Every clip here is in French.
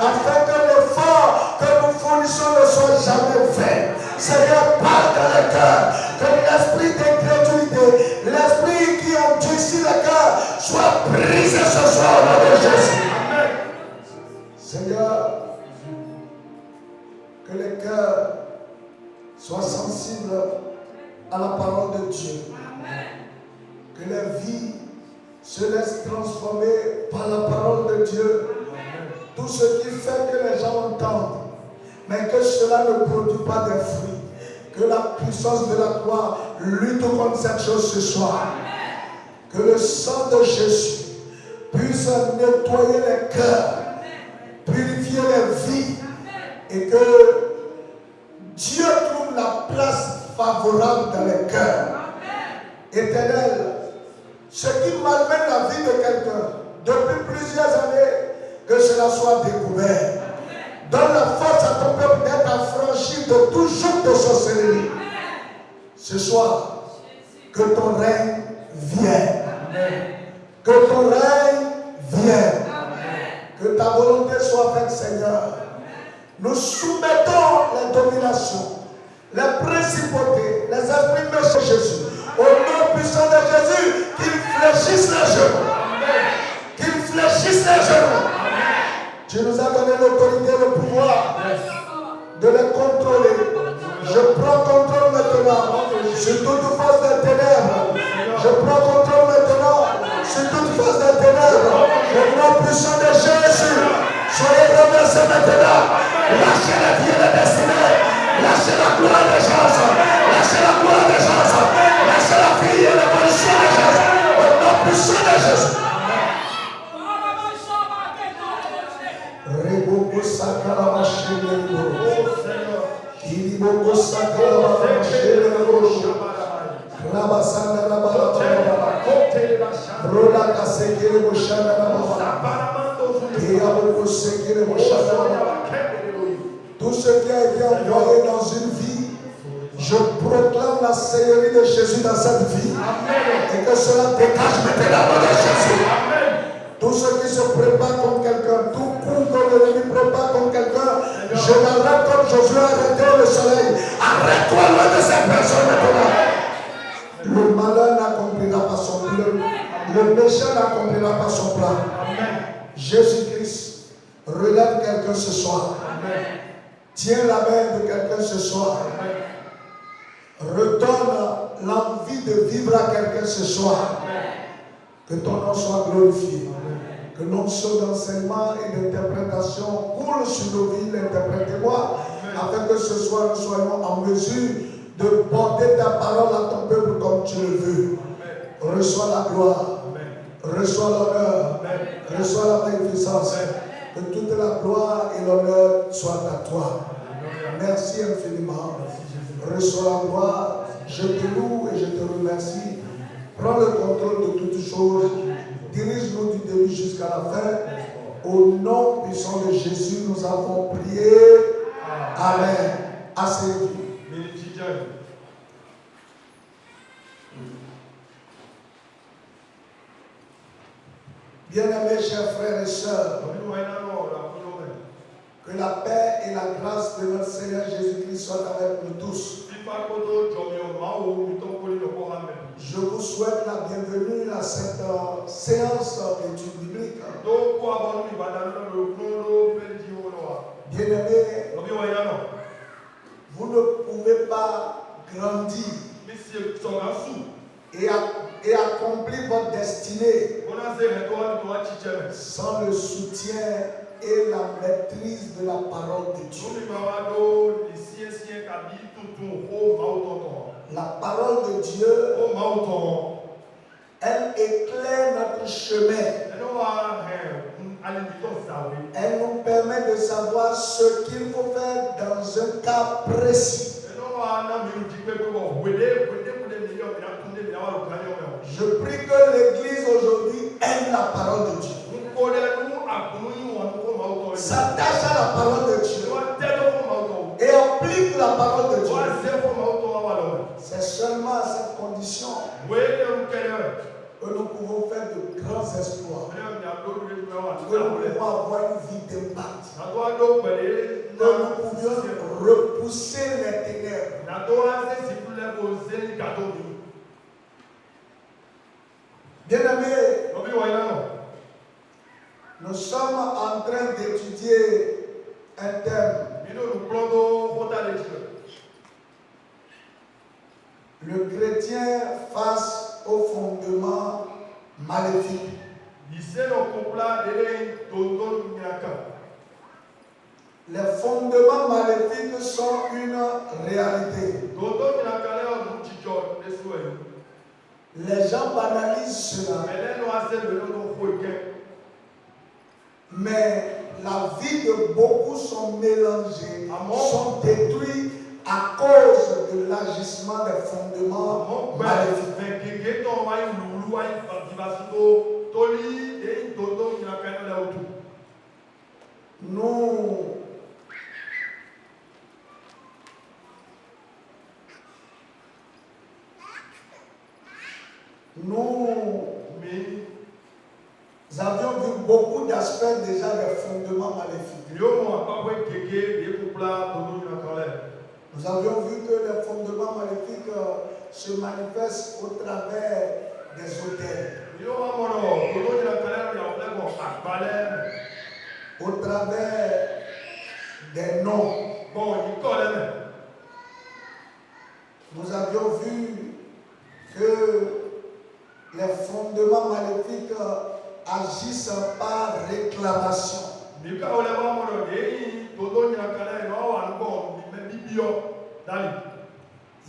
afin que l'effort que nous fournissons ne soit jamais vain. Seigneur, parle dans le cœur, que l'esprit d'incrédulité, l'esprit qui endurcit le cœur, soit brisé ce soir au nom de Jésus. Seigneur, que les cœurs soient sensibles à la parole de Dieu. Que les vies se laissent transformer par la parole de Dieu. Tout ce qui fait que les gens entendent, mais que cela ne produit pas de fruits. Que la puissance de la gloire lutte contre cette chose ce soir. Que le sang de Jésus puisse nettoyer les cœurs, purifier les vies, et que Dieu trouve la place favorable dans les cœurs. Éternel, ce qui malmène la vie de quelqu'un depuis plusieurs années, que cela soit découvert. Donne la force à ton peuple d'être affranchi de tout joug de sorcellerie. Ce soir, que ton règne vienne. Que ton règne vienne. Que ta volonté soit faite, Seigneur. Nous soumettons les dominations, les principautés, les esprits méchants de Jésus. Au nom puissant de Jésus, qu'ils fléchissent les genoux. Qu'ils fléchissent les genoux. Tu nous as donné l'autorité et le pouvoir de les contrôler. Je prends contrôle maintenant sur toute force des ténèbres. Je prends contrôle maintenant sur toute force des ténèbres. Au nom puissant de Jésus, soyez remerciés maintenant. Lâchez la vie et la destinée. Lâchez la gloire des gens. Lâchez la gloire des gens. Lâchez la vie et l'évolution des gens. Au nom puissant de Jésus. Reboko sakala machine ngoro. Kiriboko sakala machine ngoro. Rabasana rabala. Rola kasekere boshana rabala. Kiraboko sekere boshana rabala. Tout ce qui a été envoyé dans une vie, je proclame la seigneurie de Jésus dans cette vie. Et que cela dégage maintenant de Jésus. Tout ce qui se prépare contre quelqu'un, tout coup que l'ennemi prépare contre quelqu'un, je l'arrête comme Josué a arrêté le soleil. Arrête-toi loin de cette personne maintenant. Le malheur n'accomplira pas son plan. Le méchant n'accomplira pas son plan. Jésus-Christ relève quelqu'un ce soir. Tiens la main de quelqu'un ce soir. Redonne l'envie de vivre à quelqu'un ce soir. Que ton nom soit glorifié. Que l'onction d'enseignement et d'interprétation coule sur nos vies, interprétez-moi, afin que ce soir nous soyons en mesure de porter ta parole à ton peuple comme tu le veux. Reçois la gloire, reçois l'honneur, reçois la magnificence. Que toute la gloire et l'honneur soient à toi. Merci infiniment. Reçois la gloire, je te loue et je te remercie. Prends le contrôle de toutes choses. Dirige-nous du début jusqu'à la fin. Au nom puissant de Jésus, nous avons prié. Amen. Asseyez-vous. Bien-aimés, chers frères et sœurs, que la paix et la grâce de notre Seigneur Jésus-Christ soient avec nous tous. Je vous souhaite la bienvenue à cette séance d'études bibliques. Bien-aimés, vous ne pouvez pas grandir et accomplir votre destinée sans le soutien et la maîtrise de la parole de Dieu. La parole de Dieu, elle éclaire notre chemin. Elle nous permet de savoir ce qu'il faut faire dans un cas précis. Je prie que l'Église aujourd'hui aime la parole de Dieu. S'attache à la parole de Dieu et applique la parole de Dieu. C'est seulement à cette condition que nous pouvons faire de grands exploits. que nous pouvons avoir une vie d'impact. Que nous pouvions repousser les ténèbres. Bien-aimés, nous sommes en train d'étudier un thème. Le chrétien face aux fondements maléfiques. Les fondements maléfiques sont une réalité. Les gens banalisent cela. Mais la vie de beaucoup sont mélangées, sont détruits à cause de l'agissement des fondements maléfiques. Nous avions vu beaucoup d'aspects déjà des fondements maléfiques. Nous avions vu que les fondements maléfiques se manifestent au travers des autels, au travers des noms. Nous avions vu que les fondements maléfiques agissent par réclamation. Il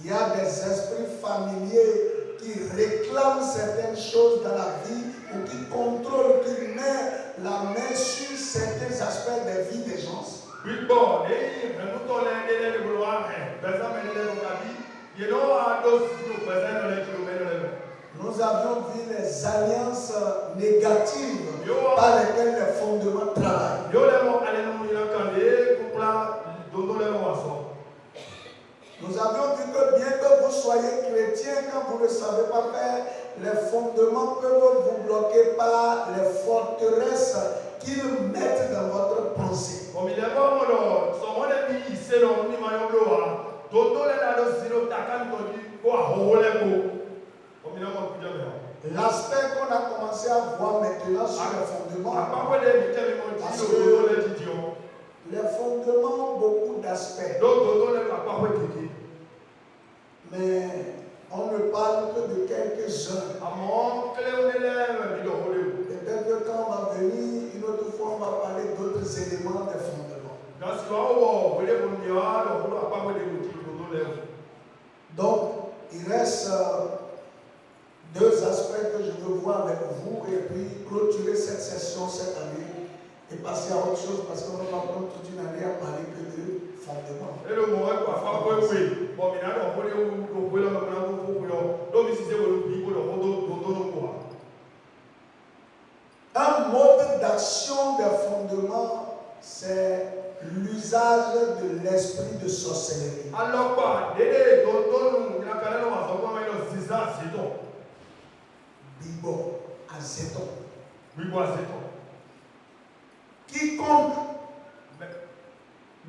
y a des esprits familiers qui réclament certaines choses dans la vie ou qui contrôlent, qui mettent la main sur certains aspects des vies des gens. Nous avions vu les alliances négatives par lesquelles les fondements travaillent. Nous avions vu que bien que vous soyez chrétien, quand vous ne savez pas faire, les fondements peuvent vous bloquer par les forteresses qu'ils mettent dans votre pensée. L'aspect qu'on a commencé à voir maintenant sur les fondements, parce que les fondements ont beaucoup d'aspects. Mais on ne parle que de quelques-uns. Peut-être que quand on va venir, une autre fois, on va parler d'autres éléments des fondements. Donc, il reste deux aspects que je veux voir avec vous et puis clôturer cette session cette année et passer à autre chose parce qu'on va prendre toute une année à parler que de fondements. Un mode d'action des fondements, c'est l'usage de l'esprit de sorcellerie. Bibo, azéton. Quiconque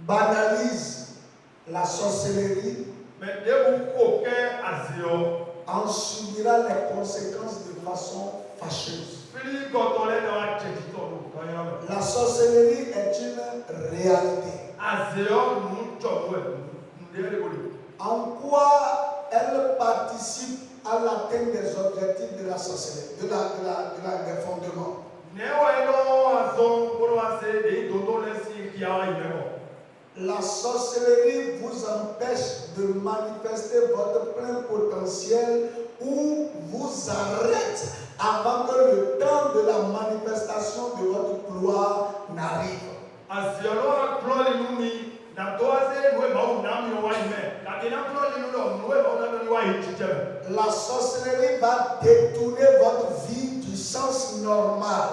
banalise la sorcellerie en subira les conséquences de façon fâcheuse. La sorcellerie est une réalité. En quoi elle participe à l'atteinte des objectifs de la sorcellerie, des fondements? La sorcellerie vous empêche de manifester votre plein potentiel ou vous arrête avant que le temps de la manifestation de votre gloire n'arrive. La sorcellerie va détourner votre vie du sens normal.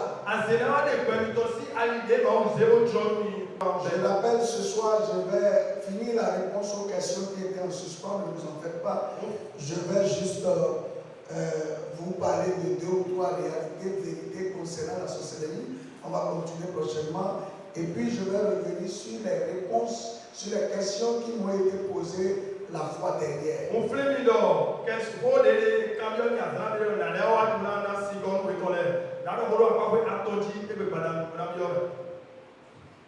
Je l'appelle ce soir, je vais finir la réponse aux questions qui étaient en suspens, ne vous en faites pas. Je vais juste vous parler de 2 ou 3 réalités, vérités concernant la sorcellerie. On va continuer prochainement. Et puis je vais revenir sur les réponses, sur les questions qui m'ont été posées la fois dernière.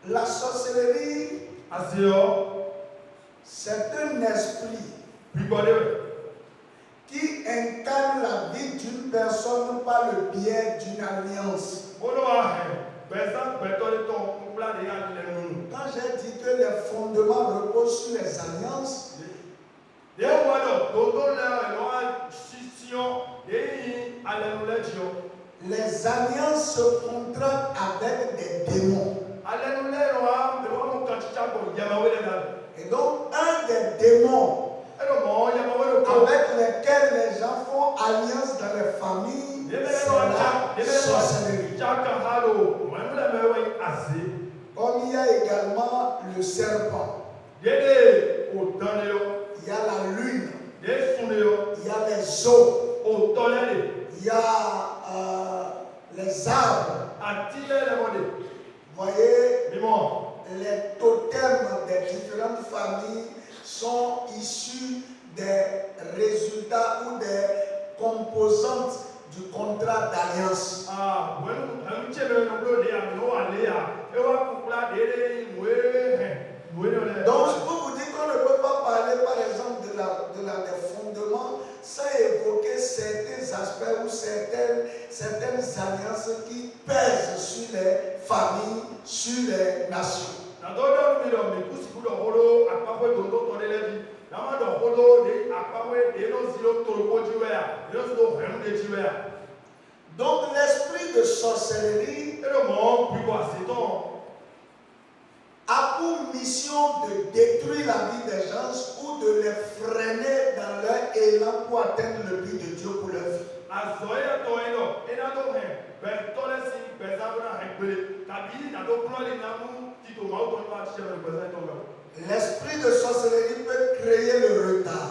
La sorcellerie, c'est un esprit qui incarne la vie d'une personne par le biais d'une alliance. Quand j'ai dit que les fondements reposent sur les alliances, les alliances se contractent avec des démons. Et donc, un des démons avec lesquels les gens font alliance dans les familles, c'est la sorcellerie. Comme il y a également le serpent, il y a la lune, il y a les eaux, il y a les arbres. Vous voyez, les totems des différentes familles sont issus des résultats ou des composantes du contrat d'alliance. Donc je peux vous dire qu'on ne peut pas parler par exemple des fondements sans évoquer certains aspects ou certaines alliances qui pèsent sur les familles, sur les nations. Donc l'esprit de sorcellerie a pour mission de détruire la vie des gens ou de les freiner dans leur élan pour atteindre le but de Dieu pour leur vie. L'esprit de sorcellerie peut créer le retard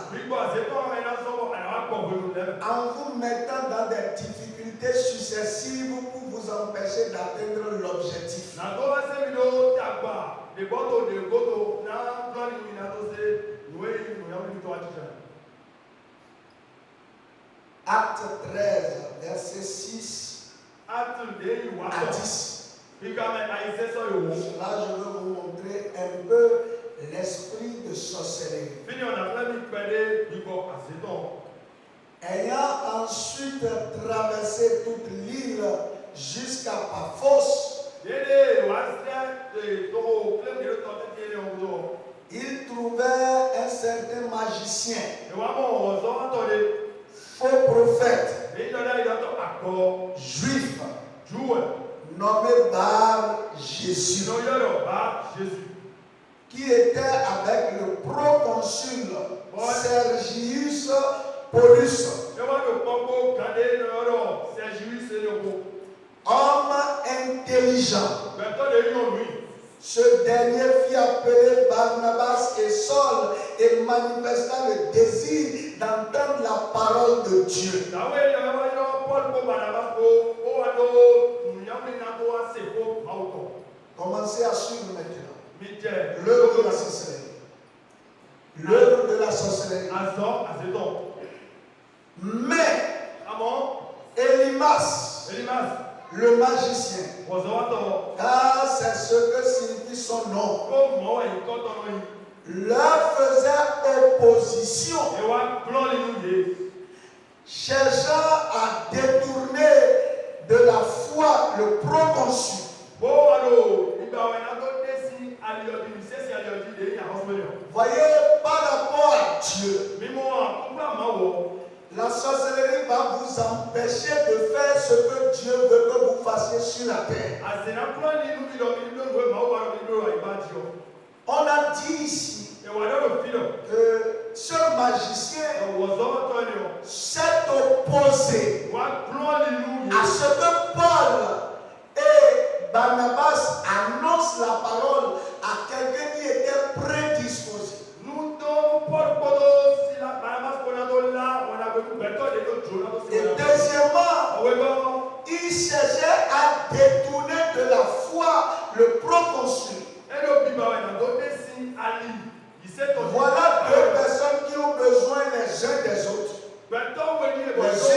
en vous mettant dans des difficultés successives pour vous empêcher d'atteindre l'objectif. Acte 13, verset 6 à 10. Là, je veux vous montrer un peu l'esprit de sorcellerie. Ayant ensuite traversé toute l'île jusqu'à Paphos, il trouvait un certain magicien, faux prophète, juif, nommé Bar Jésus, qui était avec le proconsul Sergius Paulus, homme intelligent. Ce dernier fit appeler Barnabas et Saul et manifesta le désir d'entendre la parole de Dieu. Commencez à suivre maintenant l'œuvre de la sorcellerie. L'œuvre de la sorcellerie. Mais Elimas, le magicien, car c'est ce que signifie son nom, leur faisait opposition, cherchant à détourner de la foi le proconsul. Voyez, par rapport à Dieu, la sorcellerie va vous empêcher de faire ce que Dieu veut que vous fassiez sur la terre. On a dit ici que ce magicien s'est opposé à ce que Paul et Barnabas annoncent la parole à quelqu'un qui était prédisposé. Et deuxièmement, il cherchait cherchait à détourner de la foi le proconsul. Voilà deux personnes qui ont besoin les uns des autres. Les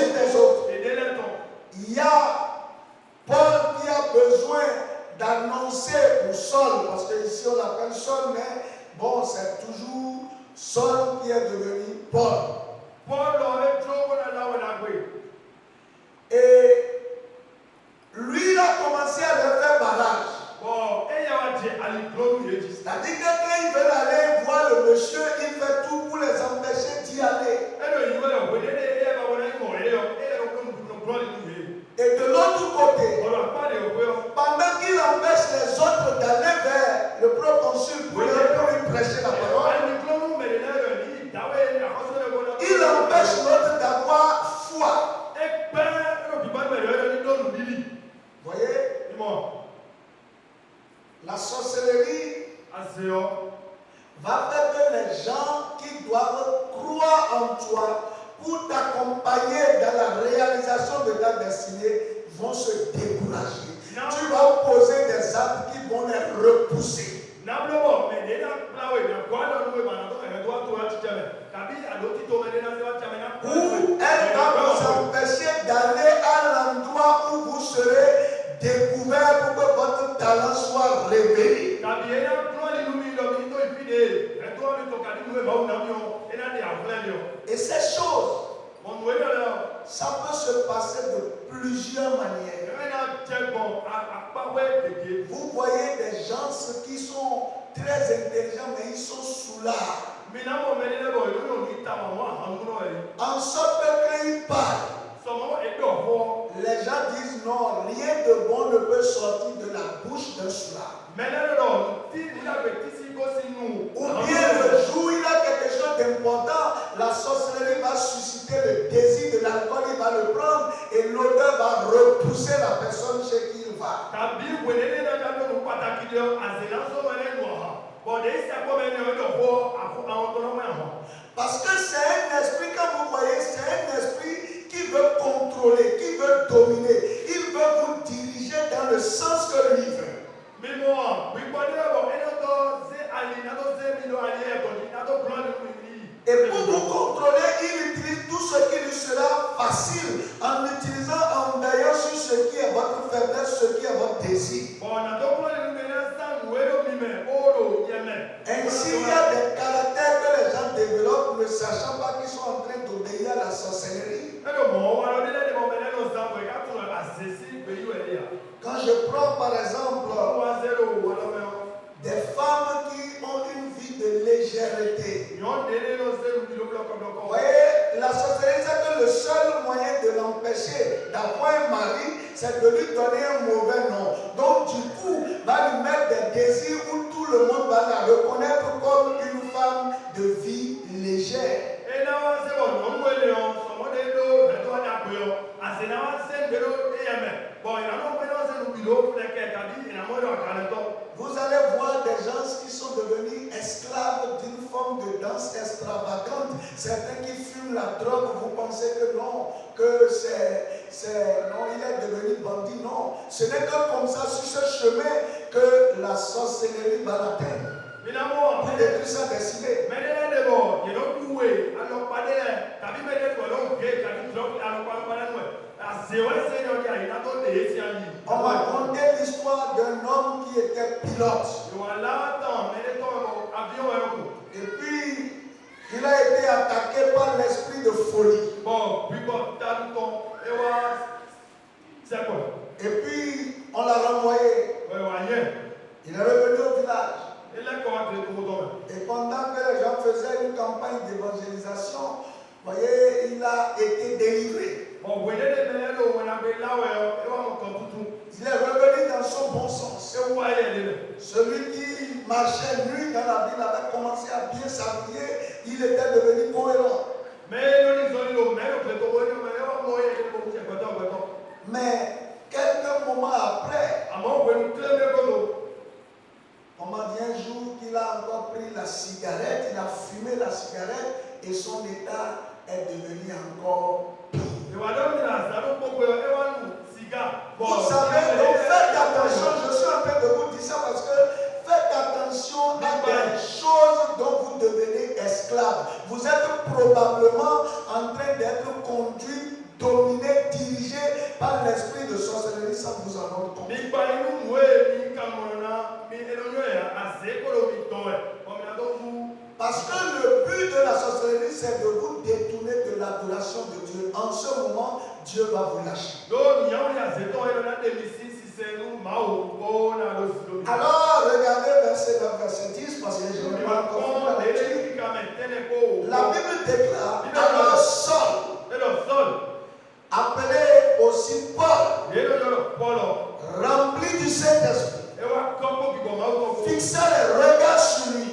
unes des autres. Il y a Paul qui a besoin d'annoncer pour Saul, parce que ici on l'appelle Saul, mais bon, c'est toujours Saul qui est devenu Paul. Et lui, il a commencé à leur faire barrage. C'est-à-dire que quand ils veulent aller voir le monsieur, il fait tout pour les empêcher d'y aller. Et de l'autre côté, pendant qu'il empêche les autres d'aller vers le proconsul pour lui prêcher la parole, il empêche l'autre d'avoir foi. Voyez? La sorcellerie va faire que les gens qui doivent croire en toi pour t'accompagner dans la réalisation de ta destinée vont se décourager. Tu vas poser des actes qui vont les repousser. Ou elle va vous empêcher d'aller à l'endroit où vous serez découvert pour que votre talent soit révélé. Et ces choses, ça peut se passer de plusieurs manières. Vous voyez des gens qui sont très intelligents, mais ils sont soulards. En sorte que quand ils parlent, les gens disent non, rien de bon ne peut sortir de la bouche d'un soulard. Ou bien le jour où il a quelque chose d'important, la sorcellerie va susciter le désir de l'alcool, il va le prendre et l'odeur va repousser la personne chez qui il va. Parce que c'est un esprit, comme vous voyez, c'est un esprit qui veut contrôler, qui veut dominer. Il veut vous diriger dans le sens que lui veut. Et pour vous contrôler, il utilise tout ce qui lui sera facile en utilisant, en veillant sur ce qui est votre faiblesse, ce qui est votre désir. Ainsi, il y a des caractères que les gens développent ne sachant pas qu'ils sont en train d'obéir à la sorcellerie. Quand je prends par exemple des femmes qui ont une vie de légèreté. Vous voyez, la sorcellerie, c'est que le seul moyen de l'empêcher d'avoir un mari, c'est de lui donner un mauvais nom. Donc du coup, va lui mettre des désirs où tout le monde va la reconnaître comme une femme de vie légère. Vous allez voir des gens qui sont devenus esclaves d'une forme de danse extravagante. Certains qui fument la drogue, vous pensez que non, que non, il est devenu bandit. Non, ce n'est que comme ça, sur ce chemin, que la sorcellerie va l'atteindre. Pour détruire sa destinée. On m'a raconté l'histoire d'un homme qui était pilote. Et puis, il a été attaqué par l'esprit de folie. Et puis, on l'a renvoyé. Il est revenu au village. Et pendant que les gens faisaient une campagne d'évangélisation, vous voyez, il a été délivré. Il est revenu dans son bon sens. Celui qui marchait nuit dans la ville avait commencé à bien s'habiller, il était devenu cohérent. Mais quelques moments après, on m'a dit un jour qu'il a encore pris la cigarette, il a fumé la cigarette et son état est devenu encore pire. Vous savez, savez, donc faites attention, je suis en train de vous dire ça parce que faites attention à des choses dont vous devenez esclaves. Vous êtes probablement en train d'être conduit, dominé, dirigé par l'esprit de sorcellerie sans vous en rendre compte. Parce que le but de la sorcellerie, c'est de vous détourner de l'adoration de Dieu. En ce moment, Dieu va vous lâcher. Alors, regardez verset 9, verset 10, parce que je ne vais pas encore la lecture. La Bible déclare, alors Saul, appelé aussi Paul, rempli du Saint-Esprit, fixa les regards sur lui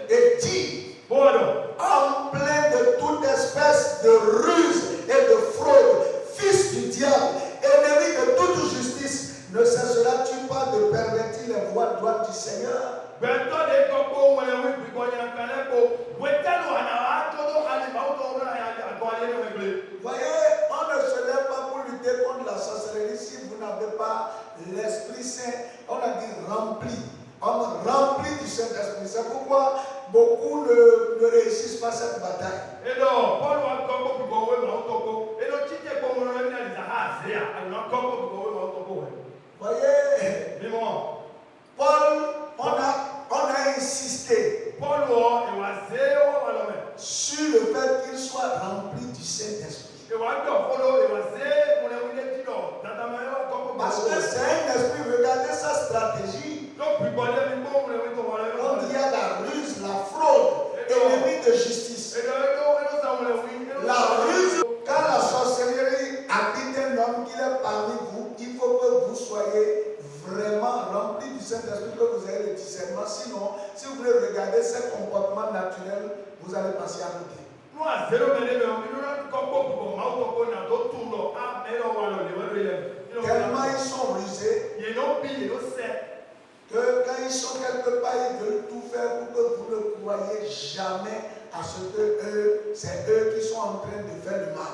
et dit, en plein de toute espèce de ruse et de fraude, fils du diable, ennemi de toute justice, ne cesseras-tu pas de pervertir les voies droites du Seigneur? Voyez, on ne se lève pas pour lutter contre la sorcellerie si vous n'avez pas l'Esprit Saint, on a dit rempli. On rempli du Saint-Esprit. C'est pourquoi beaucoup ne réussissent pas cette bataille. Voyez, Paul, on a insisté sur le fait qu'il soit rempli du Saint-Esprit. Parce que c'est un esprit, regardez sa stratégie. On dit il y a la ruse, la fraude, ennemi de justice. La ruse, quand la sorcellerie habite un homme qui est parmi vous, il faut que vous soyez vraiment rempli du Saint-Esprit, que vous ayez le discernement. Sinon, si vous voulez regarder ces comportements naturels, vous allez passer à côté. Tellement ils sont rusés que quand ils sont quelque part, ils veulent tout faire pour que vous ne croyez jamais à ce que c'est eux qui sont en train de faire le mal.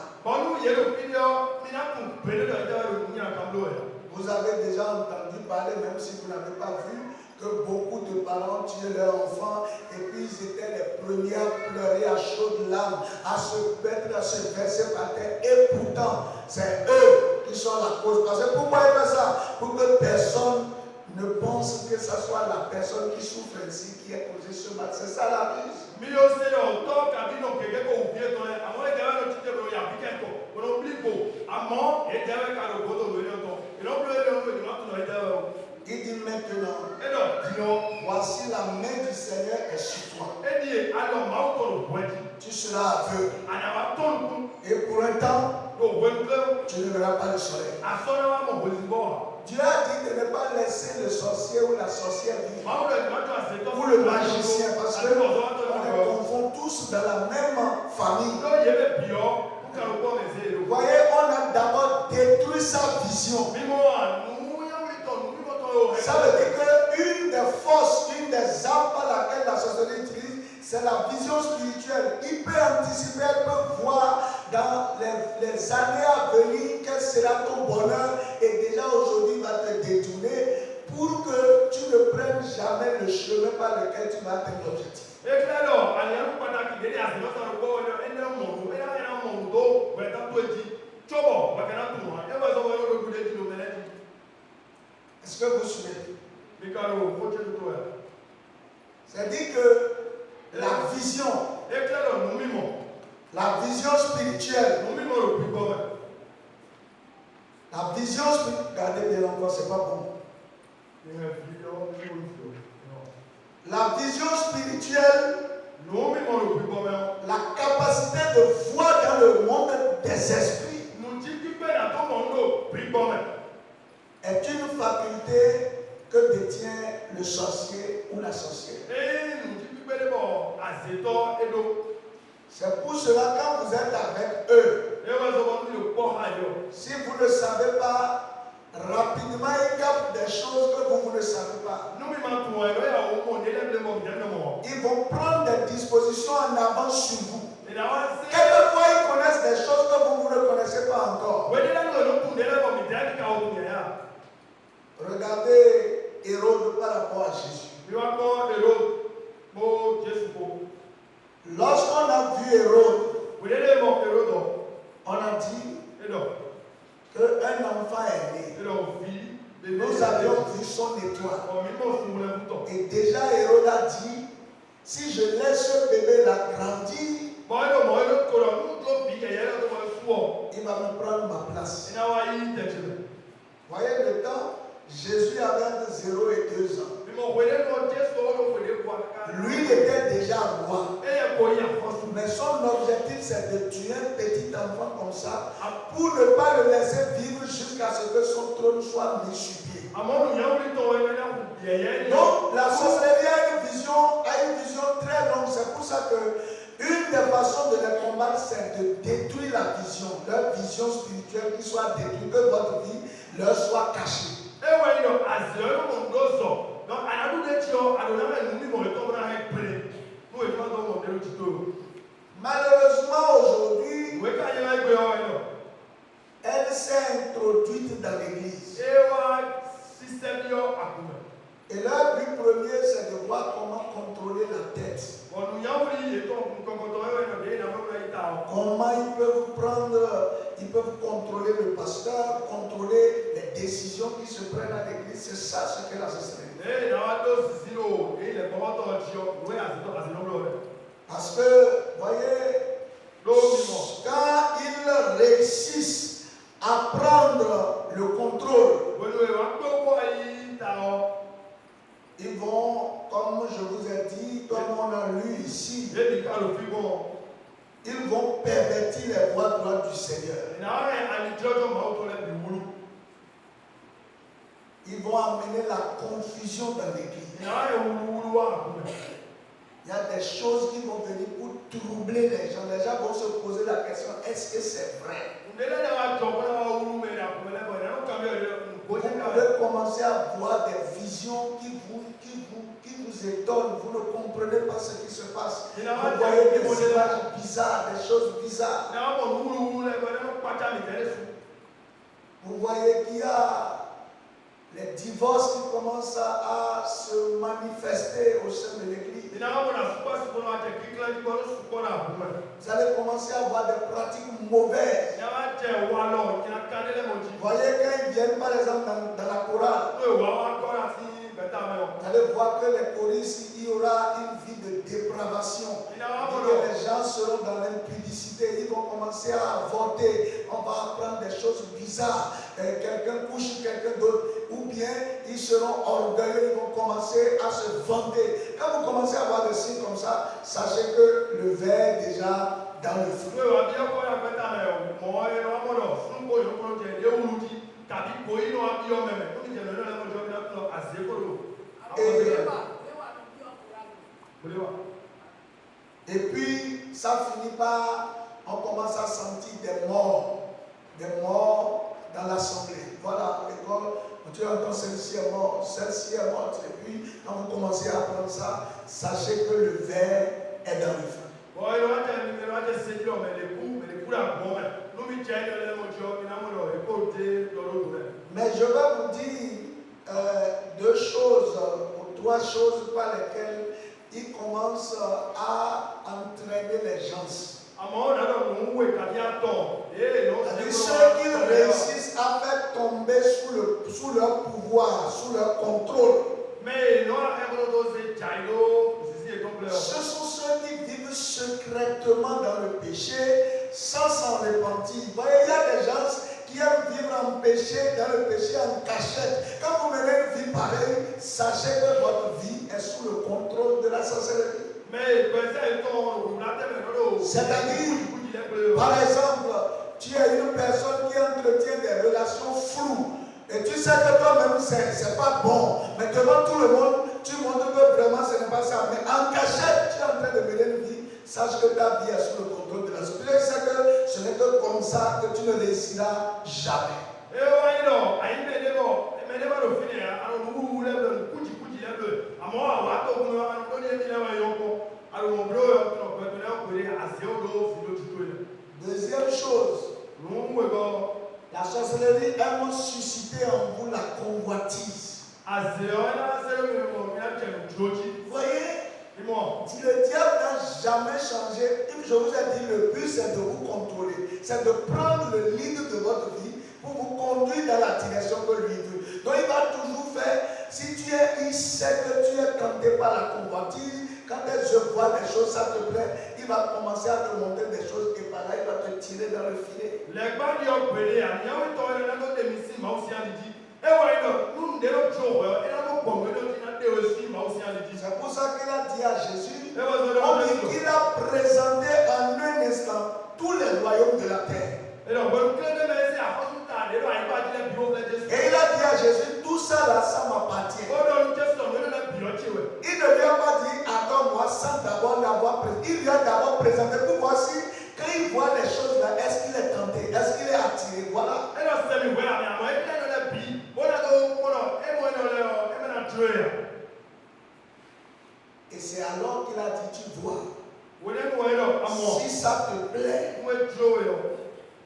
Vous avez déjà entendu parler, même si vous n'avez pas vu, que beaucoup de parents tuaient leurs enfants et puis ils étaient les premiers à pleurer à chaudes larmes, à se mettre, à se verser par terre. Et pourtant, c'est eux qui sont la cause. Parce que pourquoi ils font ça? Pour que personne ne pense que ce soit la personne qui souffre ici qui est causée ce mal. C'est ça la ruse. Il dit maintenant, voici la main du Seigneur est sur toi. Tu seras aveugle. Et pour un temps, tu ne verras pas le soleil. Dieu a dit de ne pas laisser le sorcier ou la sorcière vivre. Ou le magicien, parce que on les confond tous dans la même famille. Vous voyez, on a d'abord détruit sa vision. Ça veut dire qu'une des forces, une des armes par laquelle la sorcellerie utilise, c'est la vision spirituelle. Il peut anticiper, il peut voir dans les années à venir quel sera ton bonheur et déjà aujourd'hui il va te détourner pour que tu ne prennes jamais le chemin par lequel tu vas atteindre l'objectif. Est-ce que vous suivez? C'est-à-dire que la vision spirituelle, regardez bien encore, c'est pas bon. La vision spirituelle, la capacité de voir dans le monde des esprits, est une faculté que détient le sorcier ou la sorcière. C'est pour cela quand vous êtes avec eux, si vous ne savez pas, rapidement ils captent des choses que vous ne savez pas. Ils vont prendre des dispositions en avance sur vous. Quelquefois ils connaissent des choses que vous ne connaissez pas encore. Regardez Hérode par rapport à Jésus. Lorsqu'on a vu Hérode, on a dit qu'un enfant est né. Nous avions vu son étoile. Et déjà Hérode a dit, si je laisse ce bébé-là grandir, il va me prendre ma place. Voyez le temps, Jésus avait entre 0 et 2 ans. Lui, il était déjà roi. Mais son objectif, c'est de tuer un petit enfant comme ça pour ne pas le laisser vivre jusqu'à ce que son trône soit mis sur pied. Donc, la sorcellerie a une vision très longue. C'est pour ça que une des façons de les combattre, c'est de détruire la vision, leur vision spirituelle qui soit détruite, que votre vie leur soit cachée. Malheureusement, aujourd'hui, elle s'est introduite dans l'église. Et leur but premier, c'est de voir comment contrôler la tête. Comment ils peuvent contrôler le pasteur, contrôler les décisions qui se prennent à l'église. C'est ça ce que la sorcellerie. Parce que, voyez, quand ils réussissent à prendre le contrôle, ils vont, comme je vous ai dit, comme on a lu ici, ils vont pervertir les voies droites du Seigneur. Ils vont amener la confusion dans l'église. Il y a des choses qui vont venir pour troubler les gens. Les gens vont se poser la question, est-ce que c'est vrai? Vous pouvez commencer à voir des visions qui vous étonnent. Vous ne comprenez pas ce qui se passe. Vous voyez des images bizarres, des choses bizarres. Vous voyez qu'il y a les divorces qui commencent à se manifester au sein de l'église. Vous allez commencer à voir des pratiques mauvaises. Vous voyez quand ils viennent par exemple dans la chorale, vous allez voir que les choristes, il y aura une vie de dépravation. Les gens seront dans l'impudicité, ils vont commencer à avorter, on va apprendre des choses bizarres. Quelqu'un couche quelqu'un d'autre, ou bien ils seront orgueilleux, ils vont commencer à se vanter. Quand vous commencez à voir des signes comme ça, sachez que le verre est déjà dans le feu. Et puis, ça finit par, on commence à sentir des morts dans l'assemblée. Voilà, l'école, tu entends celle-ci est morte, celle-ci est morte. Et puis, quand vous commencez à apprendre ça, sachez que le verre est dans le feu. Mais je vais vous dire deux choses, ou trois choses par lesquelles il commence à entraîner les gens. Ceux qui réussissent à faire tomber sous leur pouvoir, sous leur contrôle. Ce sont ceux qui vivent secrètement dans le péché sans s'en repentir. Vous voyez, il y a des gens qui aiment vivre en péché, dans le péché en cachette. Quand vous menez une vie pareille, sachez que votre vie est sous le contrôle de la sorcellerie. C'est-à-dire, par exemple, tu es une personne qui entretient des relations floues. Et tu sais que toi-même, c'est pas bon. Mais devant tout le monde, tu montres que vraiment ce n'est pas ça. Mais en cachette, tu es en train de mener une vie. Sache que ta vie est sous le contrôle de la société. Tu sais que ce n'est que comme ça que tu ne réussiras jamais. Deuxième chose, la sorcellerie aime susciter en convoitise. Vous voyez, si le diable n'a jamais changé, je vous ai dit, le but c'est de vous contrôler. C'est de prendre le lead de votre vie pour vous conduire dans la direction que lui veut. Donc il va toujours faire, si il sait que tu es tenté par la convoitise, quand tes yeux voient des choses, ça te plaît, il va commencer à te montrer des choses et par là il va te tirer dans le filet. C'est pour ça qu'il a dit à Jésus, qu'il a présenté en un instant tous les royaumes de la terre. Et il a dit à Jésus, tout ça là, ça m'appartient. Il ne lui a pas dit, attends-moi, sans d'abord l'avoir présenté. Il lui a d'abord présenté pour voir si, quand il voit les choses là, est-ce qu'il est tenté, est-ce qu'il est attiré, voilà. Et c'est alors qu'il a dit, tu vois, si ça te plaît,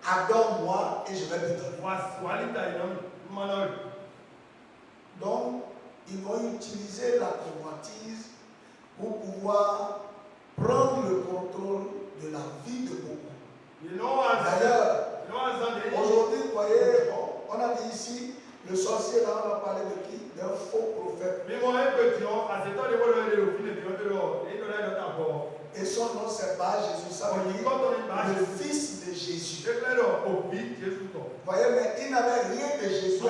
adore-moi et je vais te donner. Donc, ils vont utiliser la convoitise pour pouvoir prendre le contrôle de la vie de beaucoup. D'ailleurs, aujourd'hui, vous voyez, on a dit ici, le sorcier là, on a parlé de qui? D'un faux prophète. Et son nom c'est Bar Jésus, ça veut dire le fils de Jésus. Vous voyez, mais il n'avait rien de Jésus.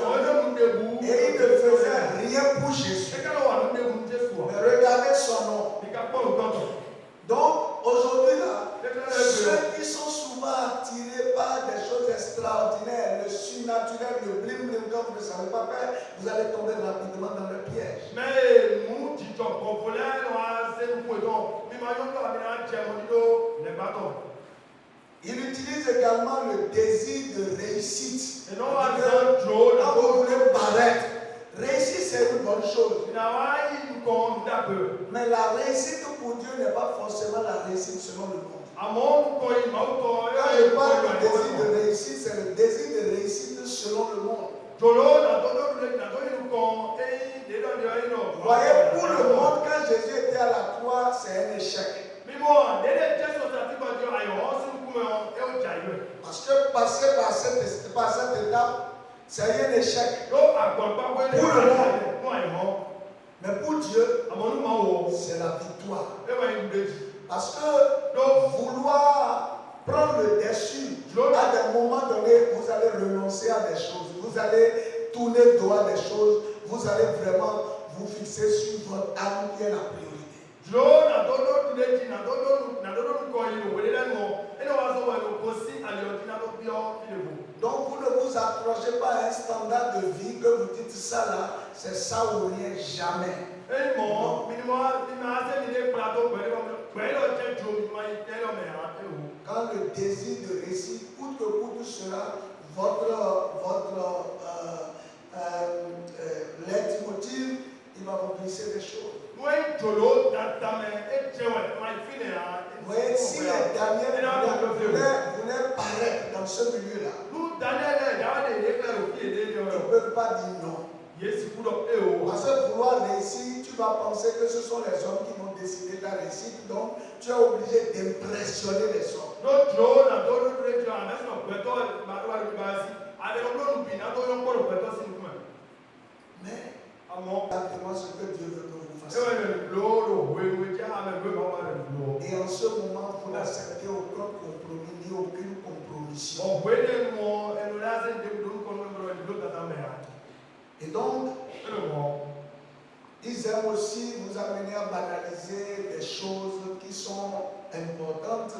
Et il ne faisait rien pour Jésus. Mais regardez son nom. Donc, aujourd'hui là, ceux qui sont souvent attirés par des choses extraordinaires, le surnaturel, le blim blim, quand vous ne savez pas faire, vous allez tomber rapidement dans le piège. Il utilise également le désir de réussite. Quand vous voulez paraître, réussir c'est une bonne chose. Mais la réussite pour Dieu n'est pas forcément la réussite selon le monde. Quand je parle du désir de réussite, c'est le désir de réussite selon le monde. Voyez, pour le monde, quand Jésus était à la croix, c'est un échec. Parce que passer par cette étape, c'est un échec. Pour le monde. Mais pour Dieu, c'est la victoire. Parce que vouloir prendre le dessus, à des moments donnés, vous allez renoncer à des choses. Vous allez tourner dos à des choses. Vous allez vraiment vous fixer sur votre âme qui est la priorité. Donc vous ne vous accrochez pas à un standard de vie que vous dites ça là, c'est ça ou rien, jamais. Quand le désir de réussite, coûte que coûte sera votre leitmotiv, il va vous glisser des choses. Vous voyez, si les Daniel voulaient paraître dans ce milieu-là, ils ne peuvent pas dire non. Parce que vouloir réussir, tu vas penser que ce sont les hommes qui vont décider ta réussite, donc tu es obligé d'impressionner les hommes. Mais exactement ce que Dieu veut que vous fassiez. Et en ce moment, vous n'acceptez aucun compromis ni aucune compromission. Et donc, ils aiment aussi vous amener à banaliser des choses qui sont importantes.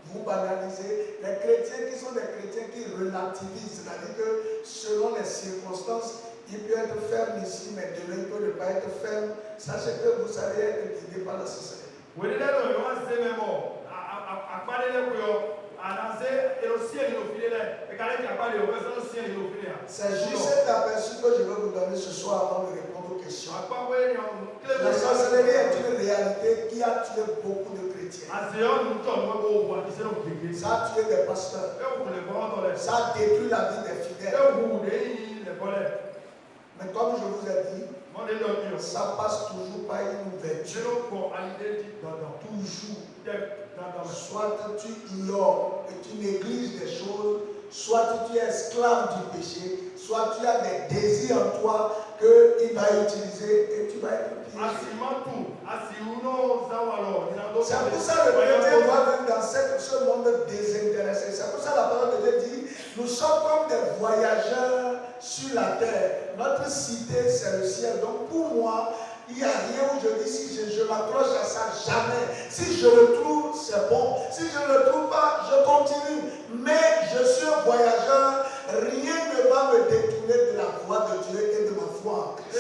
Vous banalisez. Les chrétiens qui sont des chrétiens qui relativisent, c'est-à-dire que selon les circonstances, il peut être ferme ici, mais demain il peut ne pas être ferme. Sachez que vous allez être guidé par la société. C'est juste cet aperçu que je veux vous donner ce soir avant de répondre aux questions. La sorcellerie est une réalité qui a tué beaucoup de chrétiens. Ça a tué des pasteurs. Ça a détruit la vie des fidèles. Mais comme je vous ai dit, ça passe toujours par une ouverture. Toujours. Soit tu ignores et tu négliges des choses, soit tu es esclave du péché, soit tu as des désirs en toi qu'il va utiliser et tu vas être piégé. C'est pour ça que le chrétien doit vivre dans ce monde désintéressé. C'est pour ça que la parole de Dieu dit, nous sommes comme des voyageurs sur la terre. Notre cité, c'est le ciel. Donc pour moi, il n'y a rien où je dis si je m'accroche à ça, jamais. Si je le trouve, c'est bon. Si je ne le trouve pas, je continue. Mais je suis un voyageur. Rien ne va me détourner de la voie de Dieu et de ma foi en Christ.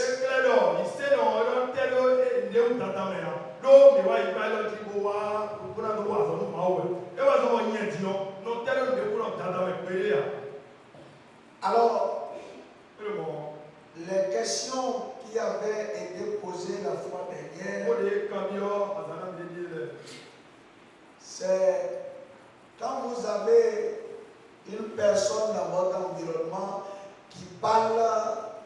Alors, les questions qui avaient été posées la fois dernière, c'est quand vous avez une personne dans votre environnement qui parle,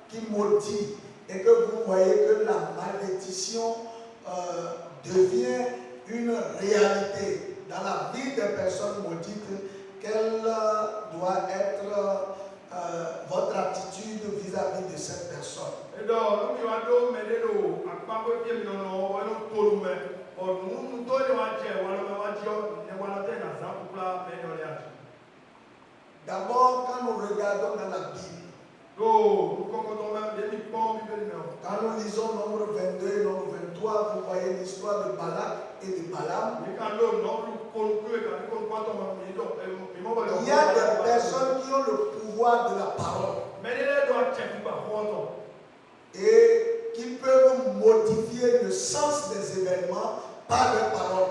qui maudit, et que vous voyez que la malédiction devient une réalité dans la vie des personnes maudites, quelle doit être votre attitude vis-à-vis de cette personne? D'abord, quand nous regardons dans la Bible, quand nous lisons Nombre 22 et Nombre 23, vous voyez l'histoire de Balak et de Balaam. Il y a des personnes qui ont le pouvoir de la parole et qui peuvent modifier le sens des événements par leur parole.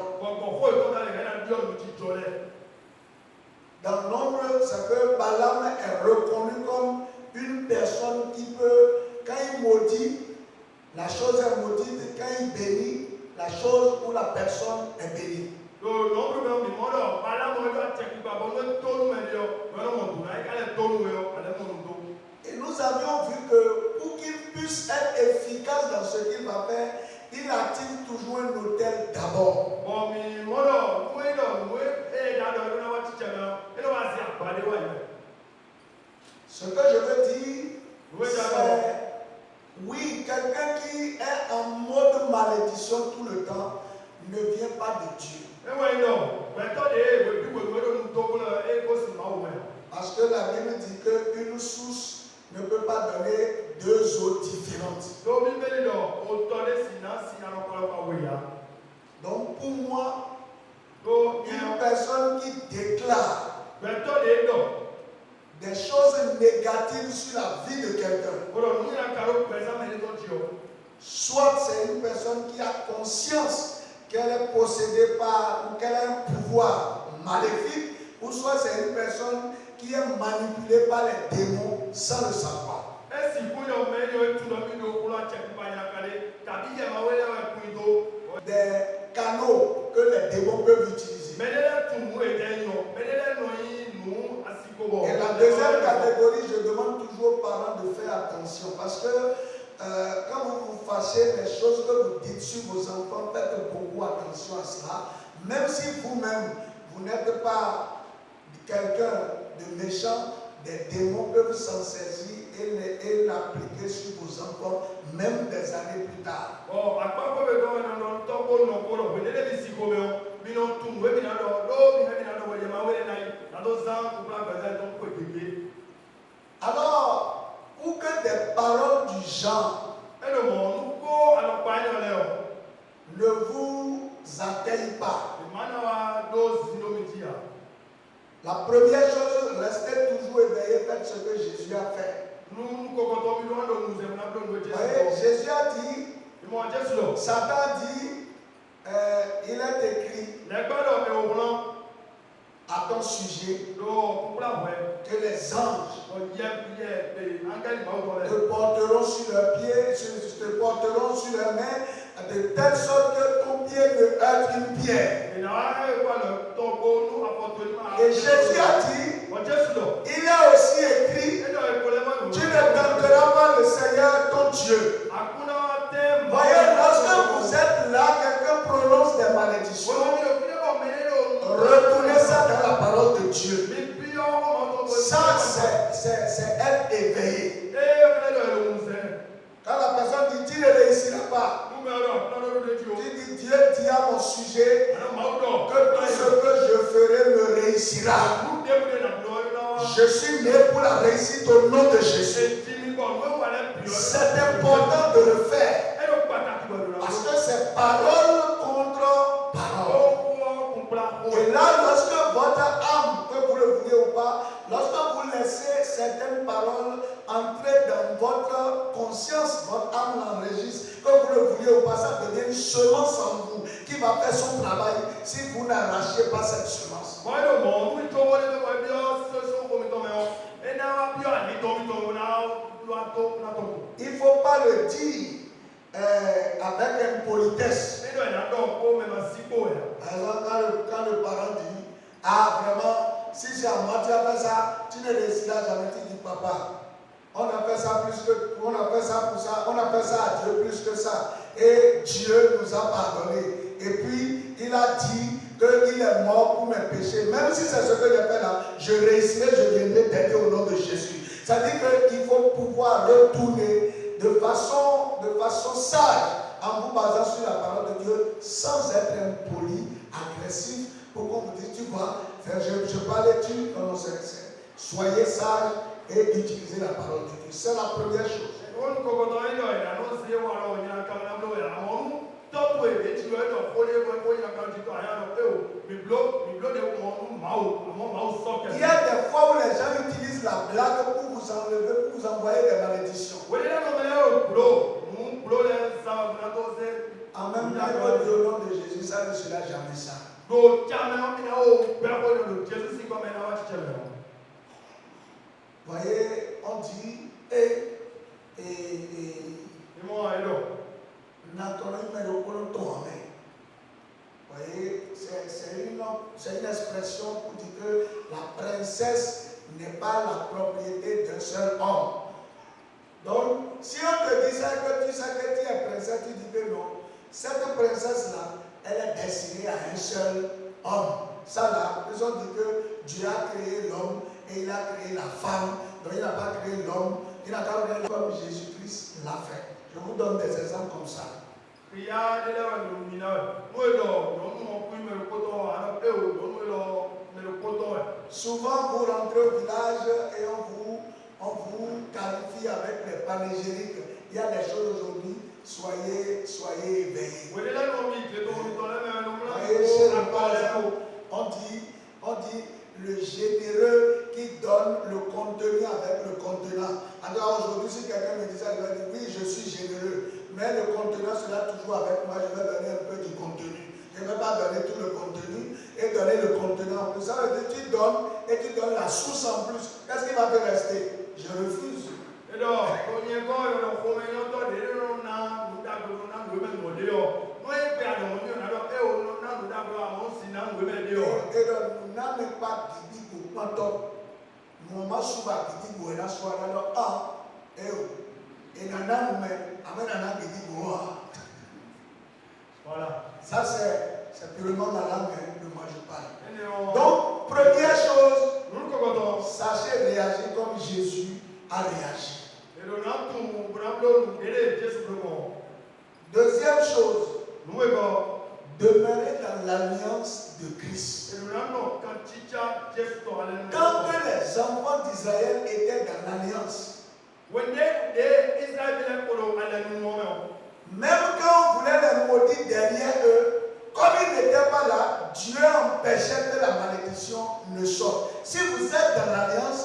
Dans le Nombre, c'est que Balaam est reconnu comme une personne qui peut, quand il maudit, la chose est maudite, quand il bénit, la chose ou la personne est bénie. Et nous avions vu que pour qu'il puisse être efficace dans ce qu'il va faire, il active toujours un autel d'abord. Ce que je veux dire, c'est oui, quelqu'un qui est en mode malédiction tout le temps ne vient pas de Dieu. Parce que la Bible dit qu'une source ne peut pas donner deux eaux différentes. Donc pour moi, une personne qui déclare des choses négatives sur la vie de quelqu'un, soit c'est une personne qui a conscience qu'elle est possédée par ou qu'elle a un pouvoir maléfique, ou soit c'est une personne qui est manipulée par les démons sans le savoir. Des canaux que les démons peuvent utiliser. Et la deuxième catégorie, je demande toujours aux parents de faire attention parce que quand vous vous fâchez, les choses que vous dites sur vos enfants, faites beaucoup attention à cela. Même si vous-même, vous n'êtes pas quelqu'un de méchant, des démons peuvent s'en saisir et l'appliquer sur vos enfants, même des années plus tard. Alors, pour que des paroles du genre ne vous atteignent pas, la première chose, restez toujours éveillé, faites ce que Jésus a fait. Voyez, Jésus a dit, Satan dit, il est écrit à ton sujet que les anges te porteront sur leurs pieds, te porteront sur leurs mains, de telle sorte que ton pied ne heurte une pierre. Et Jésus a dit, il a aussi écrit, tu ne tenteras pas le Seigneur Dieu. Voyez, lorsque vous êtes là, quelqu'un prononce des malédictions, retournez ça dans la parole de Dieu. Ça, c'est être éveillé. Quand la personne dit, tu ne réussiras pas, tu dis, Dieu dit à mon sujet que tout ce que je ferai me réussira. Je suis né pour la réussite au nom de Jésus. C'est important de le faire. Parce que c'est parole contre parole. Et là, lorsque votre âme, que vous le voulez ou pas, lorsque vous laissez certaines paroles entrer dans votre conscience, votre âme l'enregistre, que vous le voulez ou pas, ça devient une semence en vous qui va faire son travail si vous n'arrachez pas cette semence. Il ne faut pas le dire avec impolitesse. Par exemple, quand le parent dit, ah vraiment, si c'est à moi tu as fait ça, tu ne réussiras jamais, tu dis papa. On a fait ça plus que, on a fait ça pour ça, on a fait ça à Dieu plus que ça. Et Dieu nous a pardonné. Et puis, il a dit qu'il est mort pour mes péchés. Même si c'est ce que j'ai fait là, je réussirai, je viendrai t'aider au nom de Jésus. Ça dit qu'il faut pouvoir retourner de façon sage, en vous basant sur la parole de Dieu, sans être impoli, agressif, pour qu'on vous dise, tu vois, je parlais, non, soyez sage et utilisez la parole de Dieu. C'est la première chose. Il y a des fois où les gens utilisent la blague pour vous enlever, pour vous envoyer des malédictions. En même temps, il dit au nom de Jésus, ça ne sera jamais ça. Voyez, on dit, voyez, c'est une expression pour dire que la princesse n'est pas la propriété d'un seul homme. Donc, si on te disait que tu sais que tu es princesse, tu dis que non. Cette princesse-là, elle est destinée à un seul homme. Ça là, ils ont dit que Dieu a créé l'homme et il a créé la femme. Donc il n'a pas créé l'homme, il n'a pas créé comme Jésus-Christ l'a fait. Je vous donne des exemples comme ça. Souvent vous rentrez au village et on vous qualifie avec les panégyriques. Il y a des choses aujourd'hui, soyez éveillés. On dit le généreux qui donne le contenu avec le contenant. Alors aujourd'hui, si quelqu'un me dit ça, je vais dire oui, je suis généreux, mais le contenant sera toujours avec moi, je vais donner un peu du contenu. Je ne vais pas donner tout le contenu et donner le contenant en plus. Ça veut dire que tu donnes et tu donnes la source en plus. Qu'est-ce qui va te rester? Je refuse. Voilà. Ça c'est purement la langue que moi je parle. Donc, première chose, sachez réagir comme Jésus a réagi. Deuxième chose, demeurer dans l'alliance de Christ. Quand les enfants d'Israël étaient dans l'alliance, même quand on voulait les maudire derrière eux, comme ils n'étaient pas là, Dieu empêchait que la malédiction ne sorte. Si vous êtes dans l'alliance,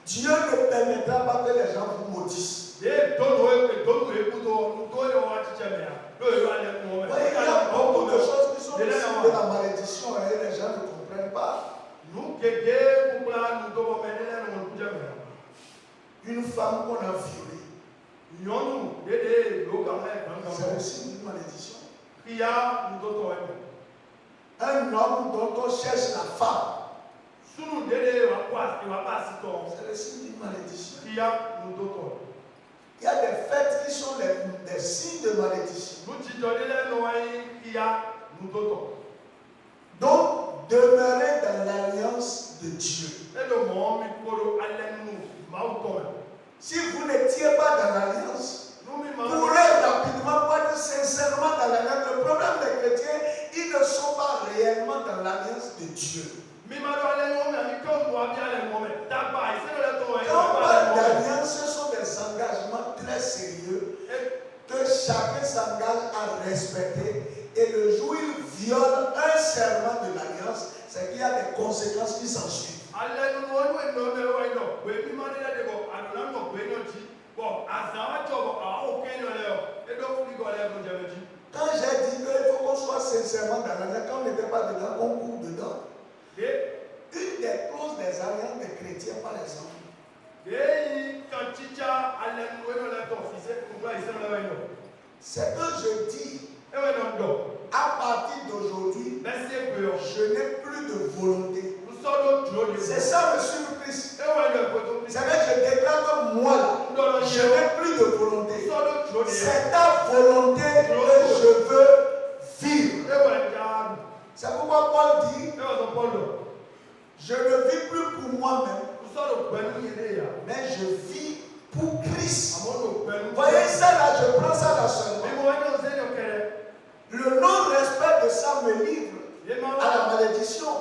Dieu ne permettra pas que les gens vous maudissent. Il y a beaucoup de choses qui sont issues de la malédiction et les gens ne comprennent pas. Une femme qu'on a violée, c'est aussi une malédiction. Un homme dont on cherche la femme, c'est le signe d'une malédiction. Il y a des fêtes qui sont les de malédiction. Donc, demeurez dans l'alliance de Dieu. Si vous n'étiez pas dans l'alliance, vous pourrez rapidement pas être sincèrement dans l'alliance. Le problème des chrétiens, ils ne sont pas réellement dans l'alliance de Dieu. Quand on parle d'alliance, ce sont des engagements très sérieux que chacun s'engage à respecter. Et le jour où il viole un serment de l'alliance, c'est qu'il y a des conséquences qui s'en suivent. Quand j'ai dit qu'il faut qu'on soit sincèrement dans l'alliance, quand on n'était pas dedans, on court dedans. Une des clauses des alliances des chrétiens, par exemple, c'est que je dis, à partir d'aujourd'hui, je n'ai plus de volonté. C'est ça le suivre Christ. C'est vrai que je déclare que moi, là, je n'ai plus de volonté. C'est ta volonté que je veux vivre. C'est pourquoi Paul dit, je ne vis plus pour moi-même, mais je vis pour Christ. Vous voyez ça là, je prends ça là seulement. Le non-respect de ça me livre à la malédiction.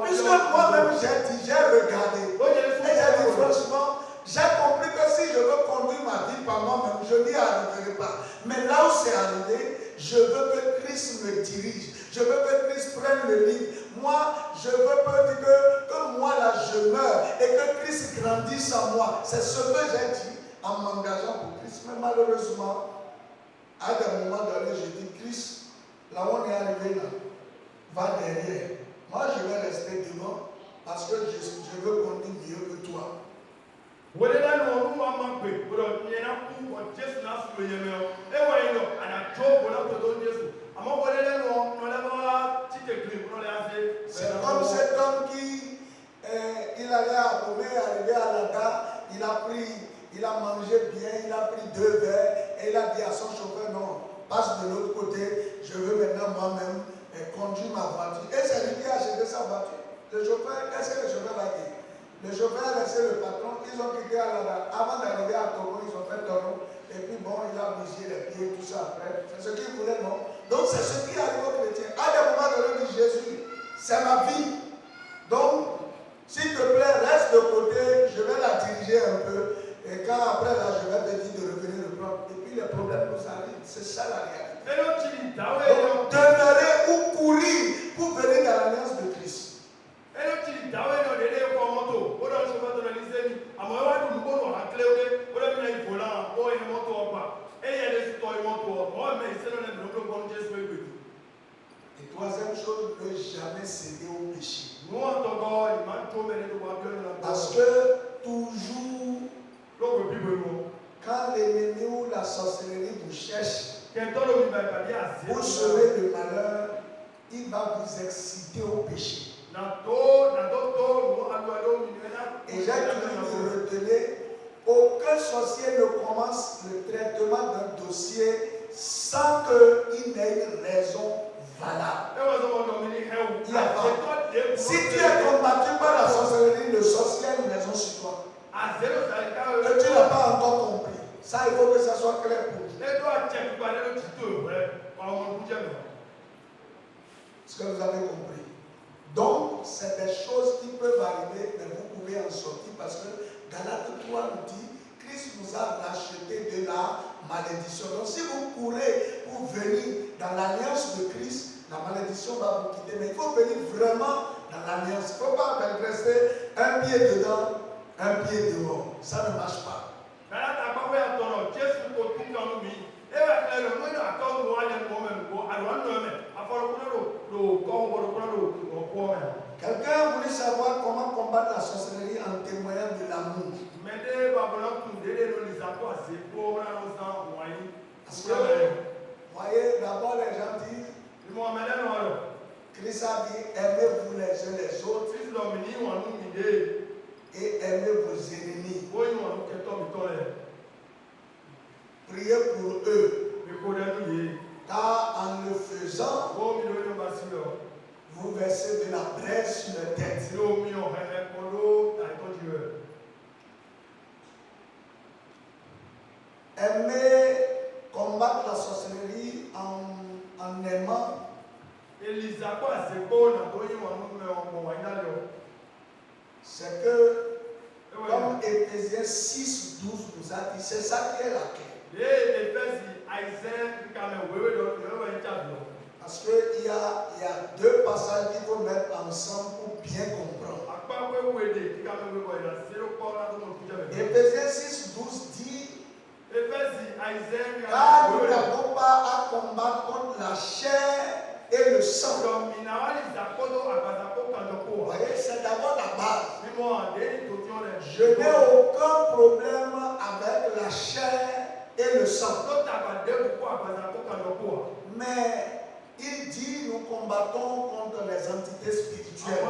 Puisque moi-même j'ai dit, j'ai regardé. Et j'ai dit franchement, j'ai compris que si je veux conduire ma vie par moi-même, je n'y arriverai pas. Mais là où c'est arrivé, je veux que Christ me dirige. Je veux que Christ prenne le lead. Moi, je veux pas dire que moi là je meurs et que Christ grandisse en moi. C'est ce que j'ai dit en m'engageant pour Christ. Mais malheureusement, à un moment donné, je dis Christ, là où on est arrivé là, va derrière. Moi, je vais rester devant parce que je veux conduire mieux que toi. C'est comme cet homme qui il allait à Bomé, arrivé à la gare, il a mangé bien, il a pris 2 verres et il a dit à son chauffeur non, passe de l'autre côté, je veux maintenant moi-même conduire ma voiture. Et c'est lui qui a acheté sa voiture. Le chauffeur, qu'est-ce que le chauffeur a dit? Le chauffeur a laissé le patron, ils ont quitté à la gare. Avant d'arriver à Togo, ils ont fait Togo. Et puis bon, il a bougé les pieds, tout ça après. C'est ce qu'il voulait, non? Donc c'est ce qui arrive aux chrétiens. À des moments donné, il dit Jésus, c'est ma vie. Donc, s'il te plaît, reste de côté, je vais la diriger un peu. Et quand après là, je vais te dire de revenir le prendre. Et puis les problèmes nous arrivent. C'est ça la réalité. Donc, demeurer ou courir pour venir dans l'alliance de Christ. Et troisième chose, ne jamais céder au péché. Parce que toujours, quand l'ennemi ou la sorcellerie vous cherche pour semer le malheur, il va vous exciter au péché. Et j'ai toujours retenu, aucun sorcier ne commence le traitement d'un dossier sans qu'il n'ait une raison valable. Il n'y a pas. Si tu es combattu par la sorcellerie, le sorcier a une raison sur toi. Que tu n'as pas encore compris. Ça, il faut que ça soit clair pour vous. Est-ce que vous avez compris? Donc, c'est des choses qui peuvent arriver, mais vous pouvez en sortir parce que Galates 3 nous dit, Christ nous a racheté de la malédiction. Donc, si vous courez pour venir dans l'alliance de Christ, la malédiction va vous quitter. Mais il faut venir vraiment dans l'alliance. Il ne faut pas rester un pied dedans, un pied dehors. Ça ne marche pas. Quelqu'un voulait savoir comment combattre la sorcellerie en témoignant de l'amour. Parce que, voyez, d'abord les gens disent, Christ a dit, aimez-vous les uns les autres et aimez vos ennemis. Priez la braise sur leur tête. Aimer combattre la sorcellerie en aimant. C'est que, comme Éphésiens 6, 12 nous a dit, c'est ça qui est la clé. Parce qu'il y a deux passages qu'il faut mettre ensemble pour bien comprendre. Éphésiens 6, 12 dit, car nous n'avons pas à combattre contre la chair et le sang. Vous voyez, c'est d'abord la base. Je n'ai aucun problème avec la chair et le sang. Mais il dit nous combattons contre les entités spirituelles.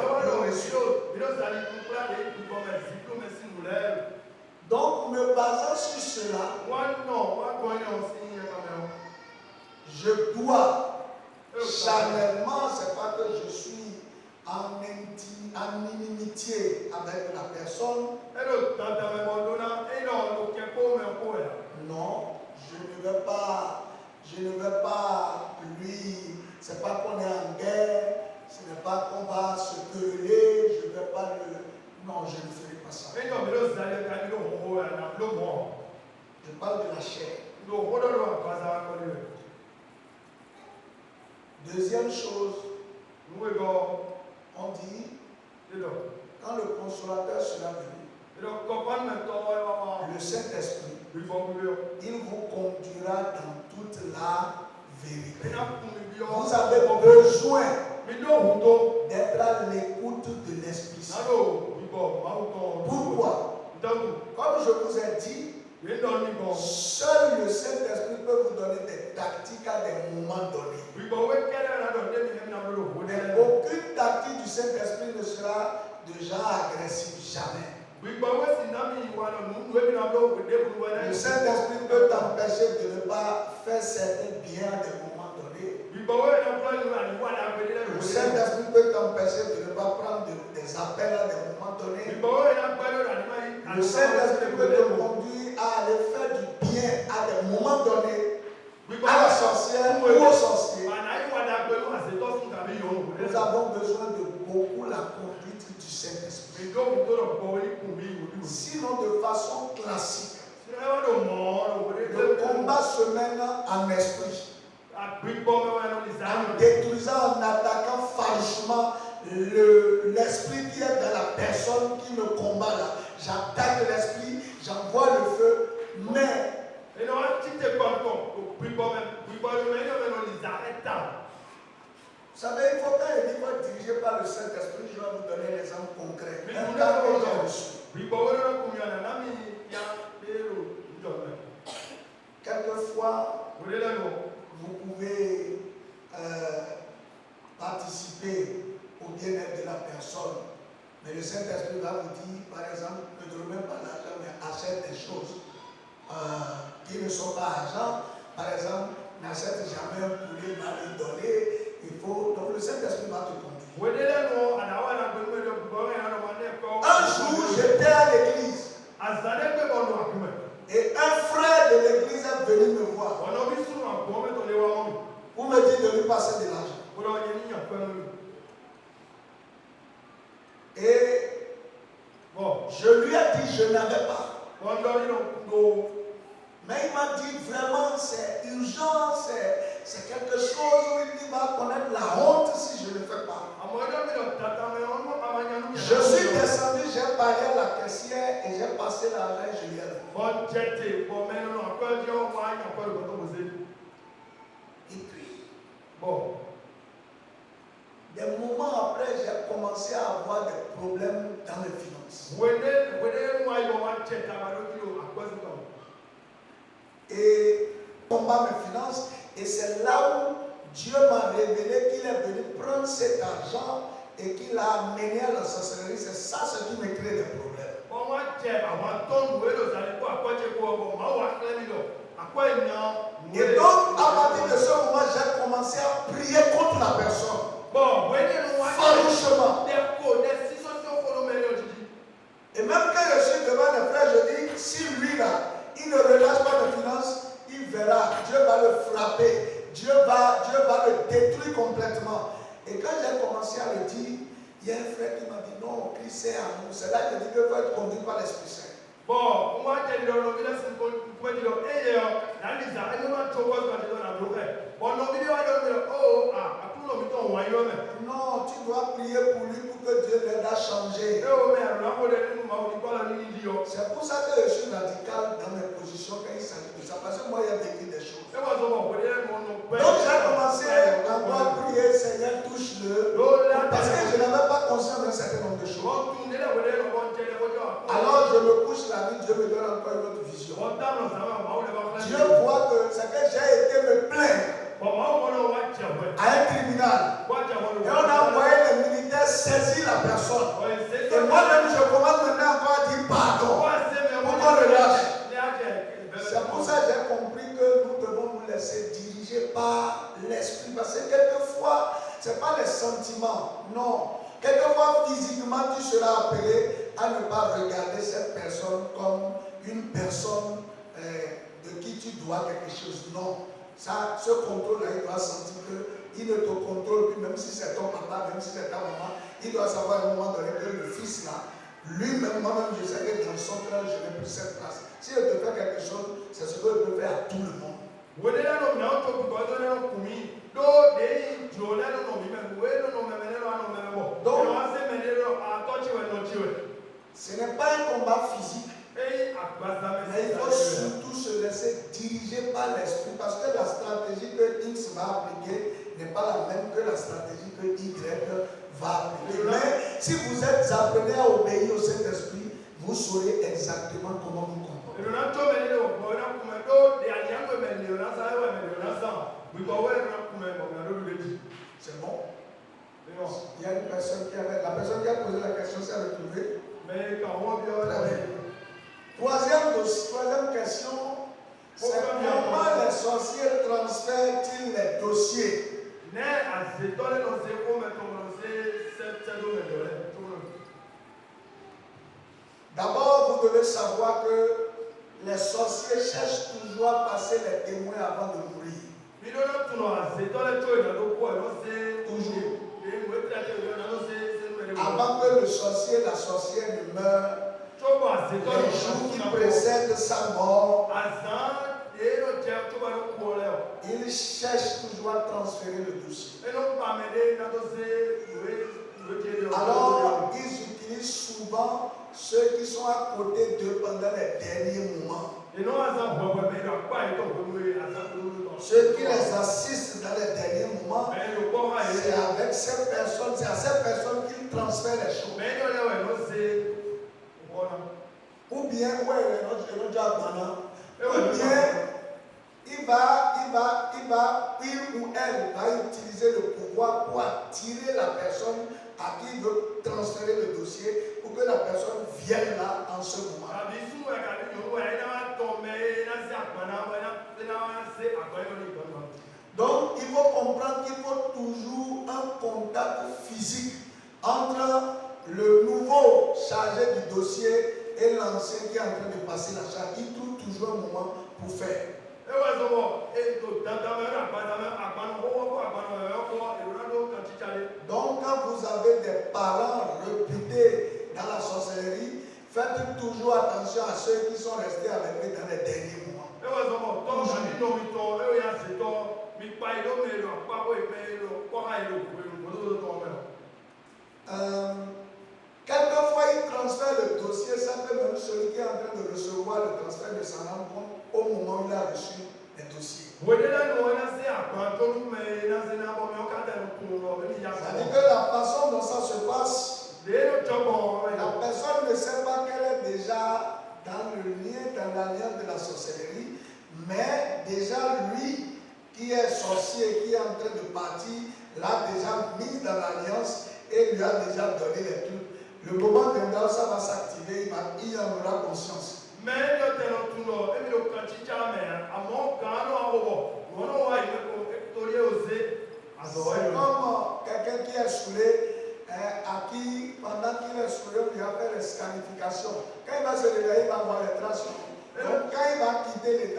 Donc, me basant sur cela, je dois charnellement, c'est pas que je suis en inimitié avec la personne. Non, je ne vais pas lui, c'est pas qu'on est en guerre, ce n'est pas qu'on va se quereller, je ne vais pas le... Non, je ne ferai pas ça. Je parle de la chair. Deuxième chose, on dit, quand le consolateur sera venu, le Saint-Esprit, il vous conduira dans toute la vérité. Vous avez besoin d'être à l'écoute de l'Esprit Saint. Pourquoi? Comme je vous ai dit, seul le Saint-Esprit peut vous donner des tactiques à des moments donnés. Mais aucune tactique du Saint-Esprit ne sera de genre agressif, jamais. Le Saint-Esprit peut t'empêcher de ne pas faire certains biens à des moments donnés. Le Saint-Esprit peut t'empêcher de ne pas prendre des appels à des moments donnés. Le Saint-Esprit peut te conduire à aller faire du bien à des moments donnés. À la sorcière ou au sorcier. Nous avons besoin de beaucoup la conduite du Saint-Esprit. Sinon, de façon classique, le combat se mène en esprit. En détruisant, en attaquant farouchement l'esprit qui est dans la personne qui me combat là. J'attaque l'esprit, j'envoie le feu, mais vous savez, il faut quand il faut être dirigé par le Saint-Esprit, je vais vous donner un exemple concret. Un cas que j'ai reçu. Quelquefois, vous pouvez participer au bien-être de la personne, mais le Saint-Esprit va vous dire, par exemple, ne donne même pas l'argent, mais achète des choses qui ne sont pas argent. Par exemple, n'achète jamais un poulet, va lui donner. Il faut, donc le Saint-Esprit va te conduire. Un jour, j'étais à l'église. Et un frère de l'église est venu me voir. Pour me dire de lui passer de l'argent. Et bon, je lui ai dit je n'avais pas. Mais il m'a dit vraiment c'est urgent, c'est quelque chose où il va connaître la honte si je ne le fais pas. Je suis descendu, j'ai parlé à la caissière et j'ai passé l'argent et je lui ai donné. Et puis, bon, des moments après, j'ai commencé à avoir des problèmes dans mes finances. Et combat mes finances, et c'est là où Dieu m'a révélé qu'il est venu prendre cet argent et qu'il l'a amené à la sorcellerie. C'est ça ce qui me crée des problèmes. Et donc, à partir de ce moment, j'ai commencé à prier contre la personne. farouchement. Et même quand je suis devant les frères, je dis, si lui là, il ne relâche pas les finances, il verra, Dieu va le frapper, Dieu va le détruire complètement. Et quand j'ai commencé à le dire, il y a un frère qui m'a dit, non, Christ est à nous. C'est là que je dis qu'il faut être conduit par l'Esprit Saint. Bon, moi, j'ai dit, non, tu dois prier pour lui pour que Dieu l'aide à changer. C'est pour ça que je suis radical dans mes positions quand il s'agit de ça. Parce que moi, il y a vécu des choses. Donc, j'ai commencé à prier, Seigneur, touche-le. Parce que je n'avais pas conscience d'un certain nombre de choses. Alors, je me couche la nuit, Dieu me donne encore une autre vision. Dieu voit que c'est que j'ai été me plaindre à un tribunal. Et on a envoyé les militaires saisir la personne. Et moi-même, je commence maintenant encore à dire pardon. Pour qu'on le lâche. C'est pour ça que j'ai compris que nous devons nous laisser diriger par l'esprit. Parce que quelquefois, ce n'est pas les sentiments. Non. Quelquefois, physiquement, tu seras appelé à ne pas regarder cette personne comme une personne de qui tu dois quelque chose. Non. Ça, ce contrôle-là, il doit sentir qu'il ne te contrôle plus, même si c'est ton papa, même si c'est ta maman. Il doit savoir à un moment donné que le fils là, lui-même, moi-même, je sais que dans son cœur, je n'ai plus cette place. Si je te fais quelque chose, c'est ce que je peux faire à tout le monde. Donc, ce n'est pas un combat physique. Mais il faut surtout se laisser diriger par l'esprit parce que la stratégie que X va appliquer n'est pas la même que la stratégie que Y va appliquer. Mais si vous êtes appelé à obéir au Saint-Esprit, vous saurez exactement comment vous comporter. C'est bon? Il y a une personne qui avait. La personne qui a posé la question s'est retrouvée. Troisième question, c'est comment les sorciers transfèrent-ils les dossiers? D'abord, vous devez savoir que les sorciers cherchent toujours à passer les témoins avant de mourir. Toujours. Avant que le sorcier, la sorcière ne meure, les jours qui précèdent sa mort, il cherche toujours à transférer le dossier. Alors, ils utilisent souvent ceux qui sont à côté d'eux pendant les derniers moments. Ceux qui les assistent dans les derniers moments, c'est avec ces personnes, c'est à ces personnes qu'ils transfèrent les choses. Ou bien, il ou elle va utiliser le pouvoir pour attirer la personne à qui il veut transférer le dossier pour que la personne vienne là en ce moment. Donc, il faut comprendre qu'il faut toujours un contact physique entre le nouveau chargé du dossier et l'ancien qui est en train de passer la charge. Il trouve toujours un moment pour faire. Donc, quand vous avez des parents réputés dans la sorcellerie, faites toujours attention à ceux qui sont restés avec eux dans les derniers moments. Quelquefois, il transfère le dossier, ça peut même celui qui est en train de recevoir le transfert de s'en rendre compte au moment où il a reçu les dossiers. C'est-à-dire que la façon dont ça se passe, la personne ne sait pas qu'elle est déjà dans le lien, dans l'alliance de la sorcellerie, mais déjà lui qui est sorcier, qui est en train de partir, l'a déjà mis dans l'alliance et lui a déjà donné les trucs. Le moment viendra où ça va s'activer, il en aura conscience. C'est comme quelqu'un qui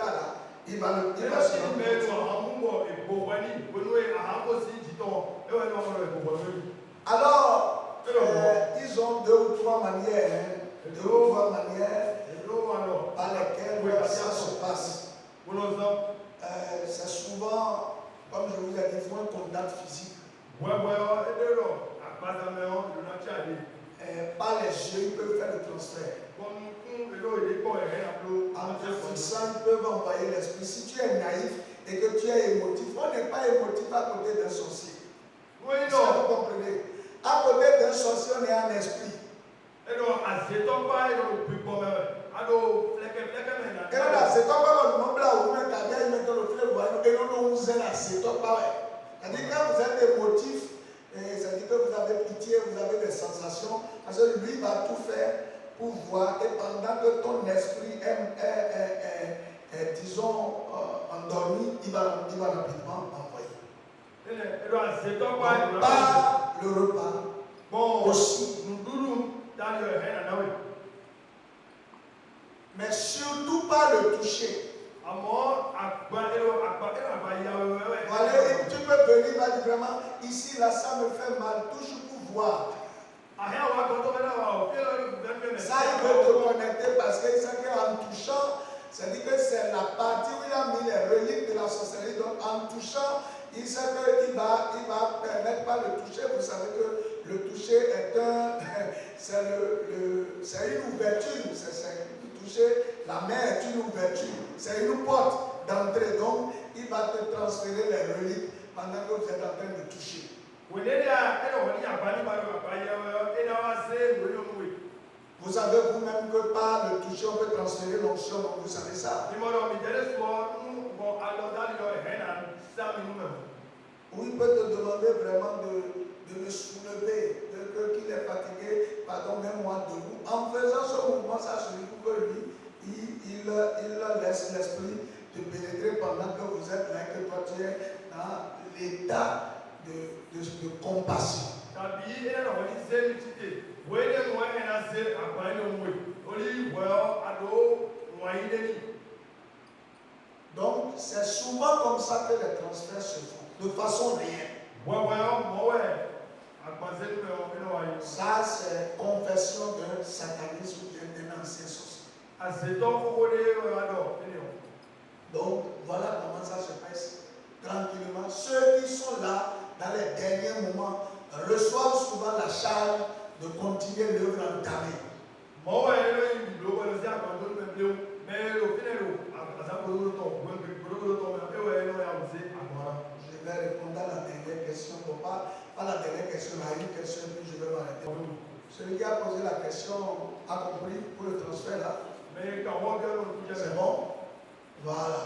cas-là, il va se Alors, ils ont deux ou trois manières, par lesquelles ça se passe. C'est souvent, comme je vous ai dit, il faut un contact physique. Par les yeux, ils peuvent faire le transfert. En te fixant, ils peuvent envoyer l'esprit. Si tu es naïf et que tu es émotif, on n'est pas émotif à côté d'un sorcier. Oui, Ça, vous comprenez? À côté d'un sorcier, on est un esprit. Et là, c'est ton père, on blanc, ou même quand il met dans le fleuve, et non, vous êtes là, c'est ton père. C'est-à-dire quand vous êtes émotif, c'est-à-dire que vous avez pitié, vous avez des sensations, parce que lui va tout faire pour voir, et pendant que ton esprit est disons, endormi, il va rapidement envoyer. Pas le repas, aussi. Mais surtout pas le toucher. Voilà, tu peux venir, va dire vraiment, ici, là, ça me fait mal, touche pour voir. Ça, il veut te connecter parce qu'il sait qu'en touchant, c'est-à-dire que c'est la partie où il a mis les reliques de la sorcellerie. Donc, en touchant, il sait qu'il va permettre par le toucher. Vous savez que le toucher est c'est une ouverture. Toucher la main est une ouverture. C'est une porte d'entrée. Donc, il va te transférer les reliques pendant que vous êtes en train de toucher. Vous savez vous-même que par le toucher, on peut transférer l'onction, donc vous savez ça. Ou il peut te demander vraiment de le soulever, qu'il est fatigué, pardon, même moi debout. En faisant ce mouvement, ça suffit pour que lui, il laisse l'esprit te pénétrer pendant que vous êtes là, que toi tu es dans l'état de compassion. Donc, c'est souvent comme ça que les transferts se font, de façon réelle. Ça, c'est confession d'un satanisme ou d'un ancien sorcier. Donc, voilà comment ça se passe tranquillement. Ceux qui sont là, dans les derniers moments, reçoivent souvent la charge de continuer l'œuvre entamée. Je vais répondre à la dernière question. Pas la dernière question, mais une question, puis je vais m'arrêter. Celui qui a posé la question a compris pour le transfert là. C'est bon? Voilà.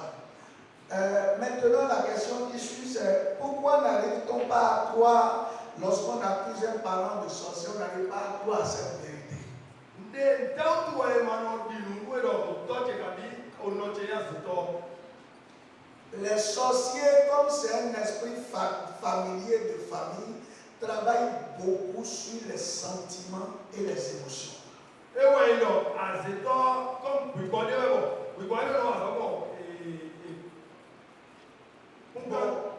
Maintenant, la question qui suit, c'est pourquoi n'arrive-t-on pas à croire lorsqu'on accuse un parent de sorcier, on n'arrive pas à croire à cette vérité? Les sorciers, comme c'est un esprit familier de famille, travaillent beaucoup sur les sentiments et les émotions.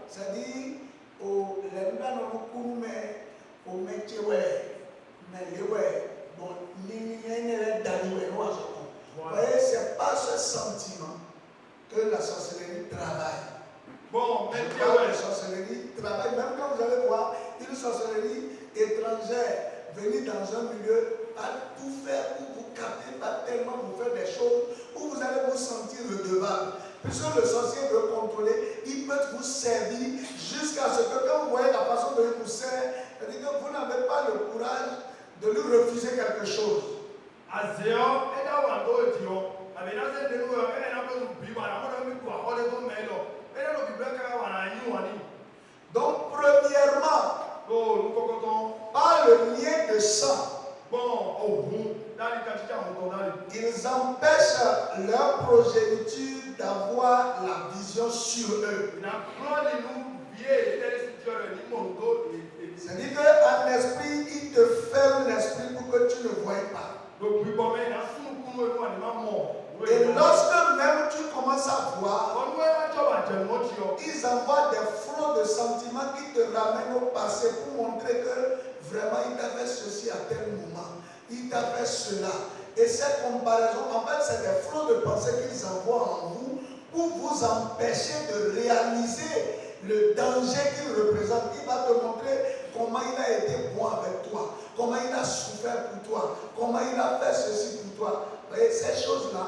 C'est-à-dire, les gens au métier, mais c'est pas ce sentiment que la sorcellerie travaille. La sorcellerie travaille, même quand vous allez voir une sorcellerie étrangère venir dans un milieu, à tout faire pour vous capter, pas tellement vous faire des choses où vous allez vous sentir redevable. Puisque le sorcier veut contrôler, il peut vous servir jusqu'à ce que quand vous voyez la façon dont il vous sert, c'est-à-dire que vous n'avez pas le courage de lui refuser quelque chose. Donc, premièrement, par le lien de sang, ils empêchent leur progéniture d'avoir la vision sur eux. C'est-à-dire qu'en esprit, il te ferme l'esprit pour que tu ne voies pas. Et lorsque même tu commences à voir, ils envoient des flots de sentiments qui te ramènent au passé pour montrer que vraiment il t'a fait ceci à tel moment, il t'a fait cela. Et cette comparaison, en fait, c'est des flots de pensée qu'ils envoient en vous pour vous empêcher de réaliser le danger qu'il représente. Il va te montrer comment il a été bon avec toi, comment il a souffert pour toi, comment il a fait ceci pour toi. Vous voyez, ces choses-là,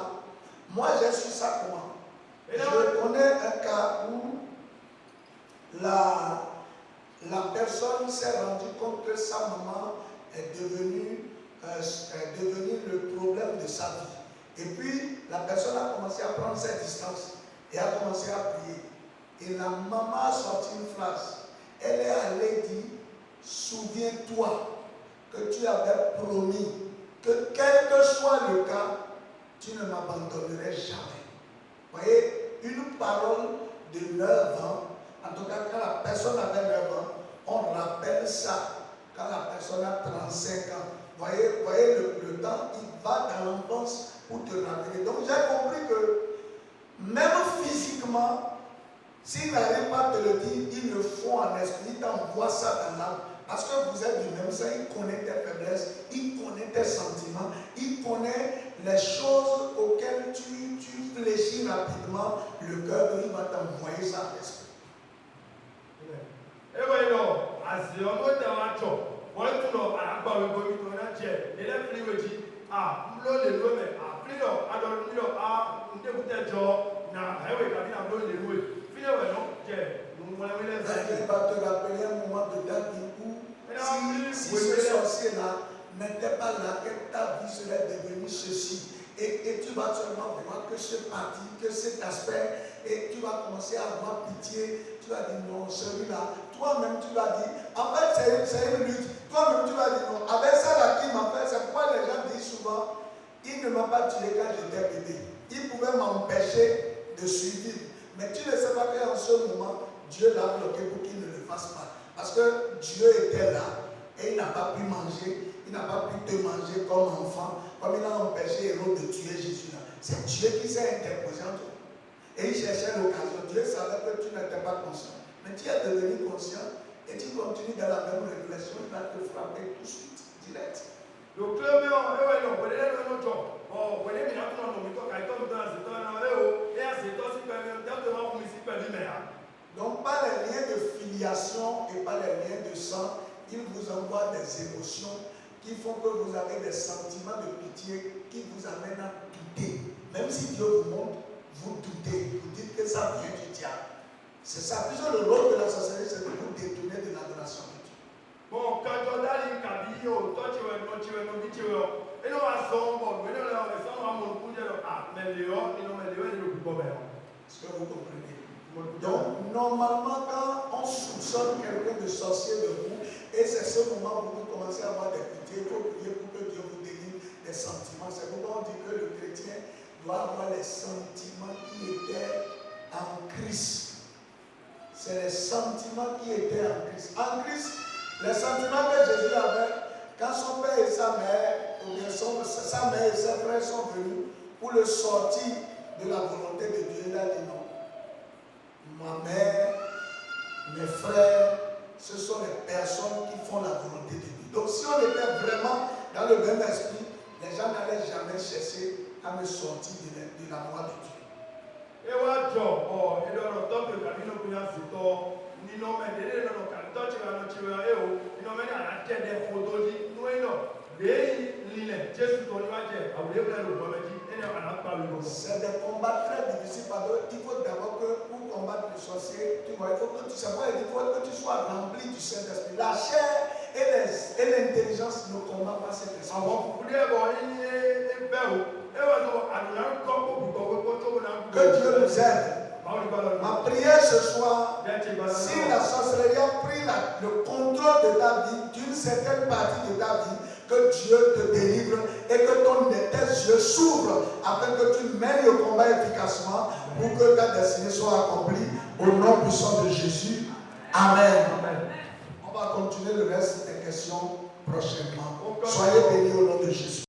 moi j'ai su ça comment? Je connais un cas où la personne s'est rendue compte que sa maman est devenue le problème de sa vie. Et puis, la personne a commencé à prendre ses distances et a commencé à prier. Et la maman a sorti une phrase. Elle est allée dire, souviens-toi que tu avais promis que quel que soit le cas, tu ne m'abandonnerais jamais. Vous voyez, une parole de 9 ans, en tout cas quand la personne avait 9 ans, on rappelle ça quand la personne a 35 ans. Vous voyez le temps, il va dans l'enfance pour te rappeler. Donc j'ai compris que même physiquement, s'il n'arrive pas à te le dire, il le font en esprit, il t'envoie ça dans l'âme. Parce que vous êtes du même sang, il connaît tes faiblesses, il connaît tes sentiments, il connaît les choses auxquelles tu fléchis rapidement le cœur, il va t'envoyer ça en esprit. Et oui, non, as your mother, one to know, I'm going to not yet. They left me with you. Blow the women, I don't know, they put that job. Now, I will come in and blow the wood. Feel well, no, yeah. Il va te rappeler un moment de ta vie où si ce sorcier-là n'était pas là, que ta vie serait devenue ceci. Et tu vas seulement voir que ce parti, que cet aspect, et tu vas commencer à avoir pitié. Tu vas dire non, celui-là. Toi-même, tu vas dire, en fait, c'est une lutte. Toi-même, tu vas dire non. Avec ça là qui m'a fait, c'est pourquoi les gens disent souvent, il ne m'a pas tué quand j'étais bébé. Il pouvait m'empêcher de suivre. Mais tu ne sais pas qu'en ce moment, Dieu l'a bloqué pour qu'il ne le fasse pas. Parce que Dieu était là et il n'a pas pu manger, il n'a pas pu te manger comme enfant, comme il a empêché Hérode de tuer Jésus. C'est Dieu qui s'est interposé entre toi. Et il cherchait l'occasion. Dieu savait que tu n'étais pas conscient. Mais tu es devenu conscient et tu continues dans la même réflexion, il va te frapper tout de suite, direct. Donc, pas les liens de filiation et pas les liens de sang, il vous envoie des émotions qui font que vous avez des sentiments de pitié qui vous amènent à douter. Même si Dieu vous montre, vous doutez, vous dites que ça vient du diable. C'est ça. Puisque le rôle de la sorcellerie, c'est de vous détourner de l'adoration de Dieu. Bon, quand on a dit qu'Abillo, toi tu veux, et nous avons mais nous avons mais Léon, et nous avons le problème. Est-ce que vous comprenez? Donc, normalement, quand on soupçonne quelqu'un de sorcier de vous, et c'est ce moment où vous commencez à avoir des pitiés, il faut prier pour que Dieu vous délivre des sentiments. C'est pourquoi on dit que le chrétien doit avoir les sentiments qui étaient en Christ. C'est les sentiments qui étaient en Christ. En Christ, les sentiments que Jésus avait, quand son père et sa mère, ou bien sa mère et ses frères sont venus pour le sortir de la volonté de Dieu, il a dit non. Ma mère, mes frères, ce sont les personnes qui font la volonté de Dieu. Donc si on était vraiment dans le même esprit, les gens n'allaient jamais chercher à me sortir de la voie de Dieu. Et voilà, et dans le temps que Camino Pina Zito, ni non, mais des non, quand tu vas non, mais à la tête des photos, nous, les lignes, Jésus, ton image, à vous dire, c'est des combats très difficiles. Il faut d'abord que pour combattre le sorcier, tu vois, il faut que tu saches, il faut que tu sois rempli du Saint-Esprit. La chair et l'intelligence ne combattent pas cet esprit. Que Dieu nous aide. Ma prière ce soir, si la sorcellerie a pris le contrôle de ta vie, d'une certaine partie de ta vie, que Dieu te délivre et que tes yeux s'ouvrent afin que tu mènes le combat efficacement pour que ta destinée soit accomplie au nom puissant de Jésus. Amen. On va continuer le reste des questions prochainement. Soyez bénis au nom de Jésus.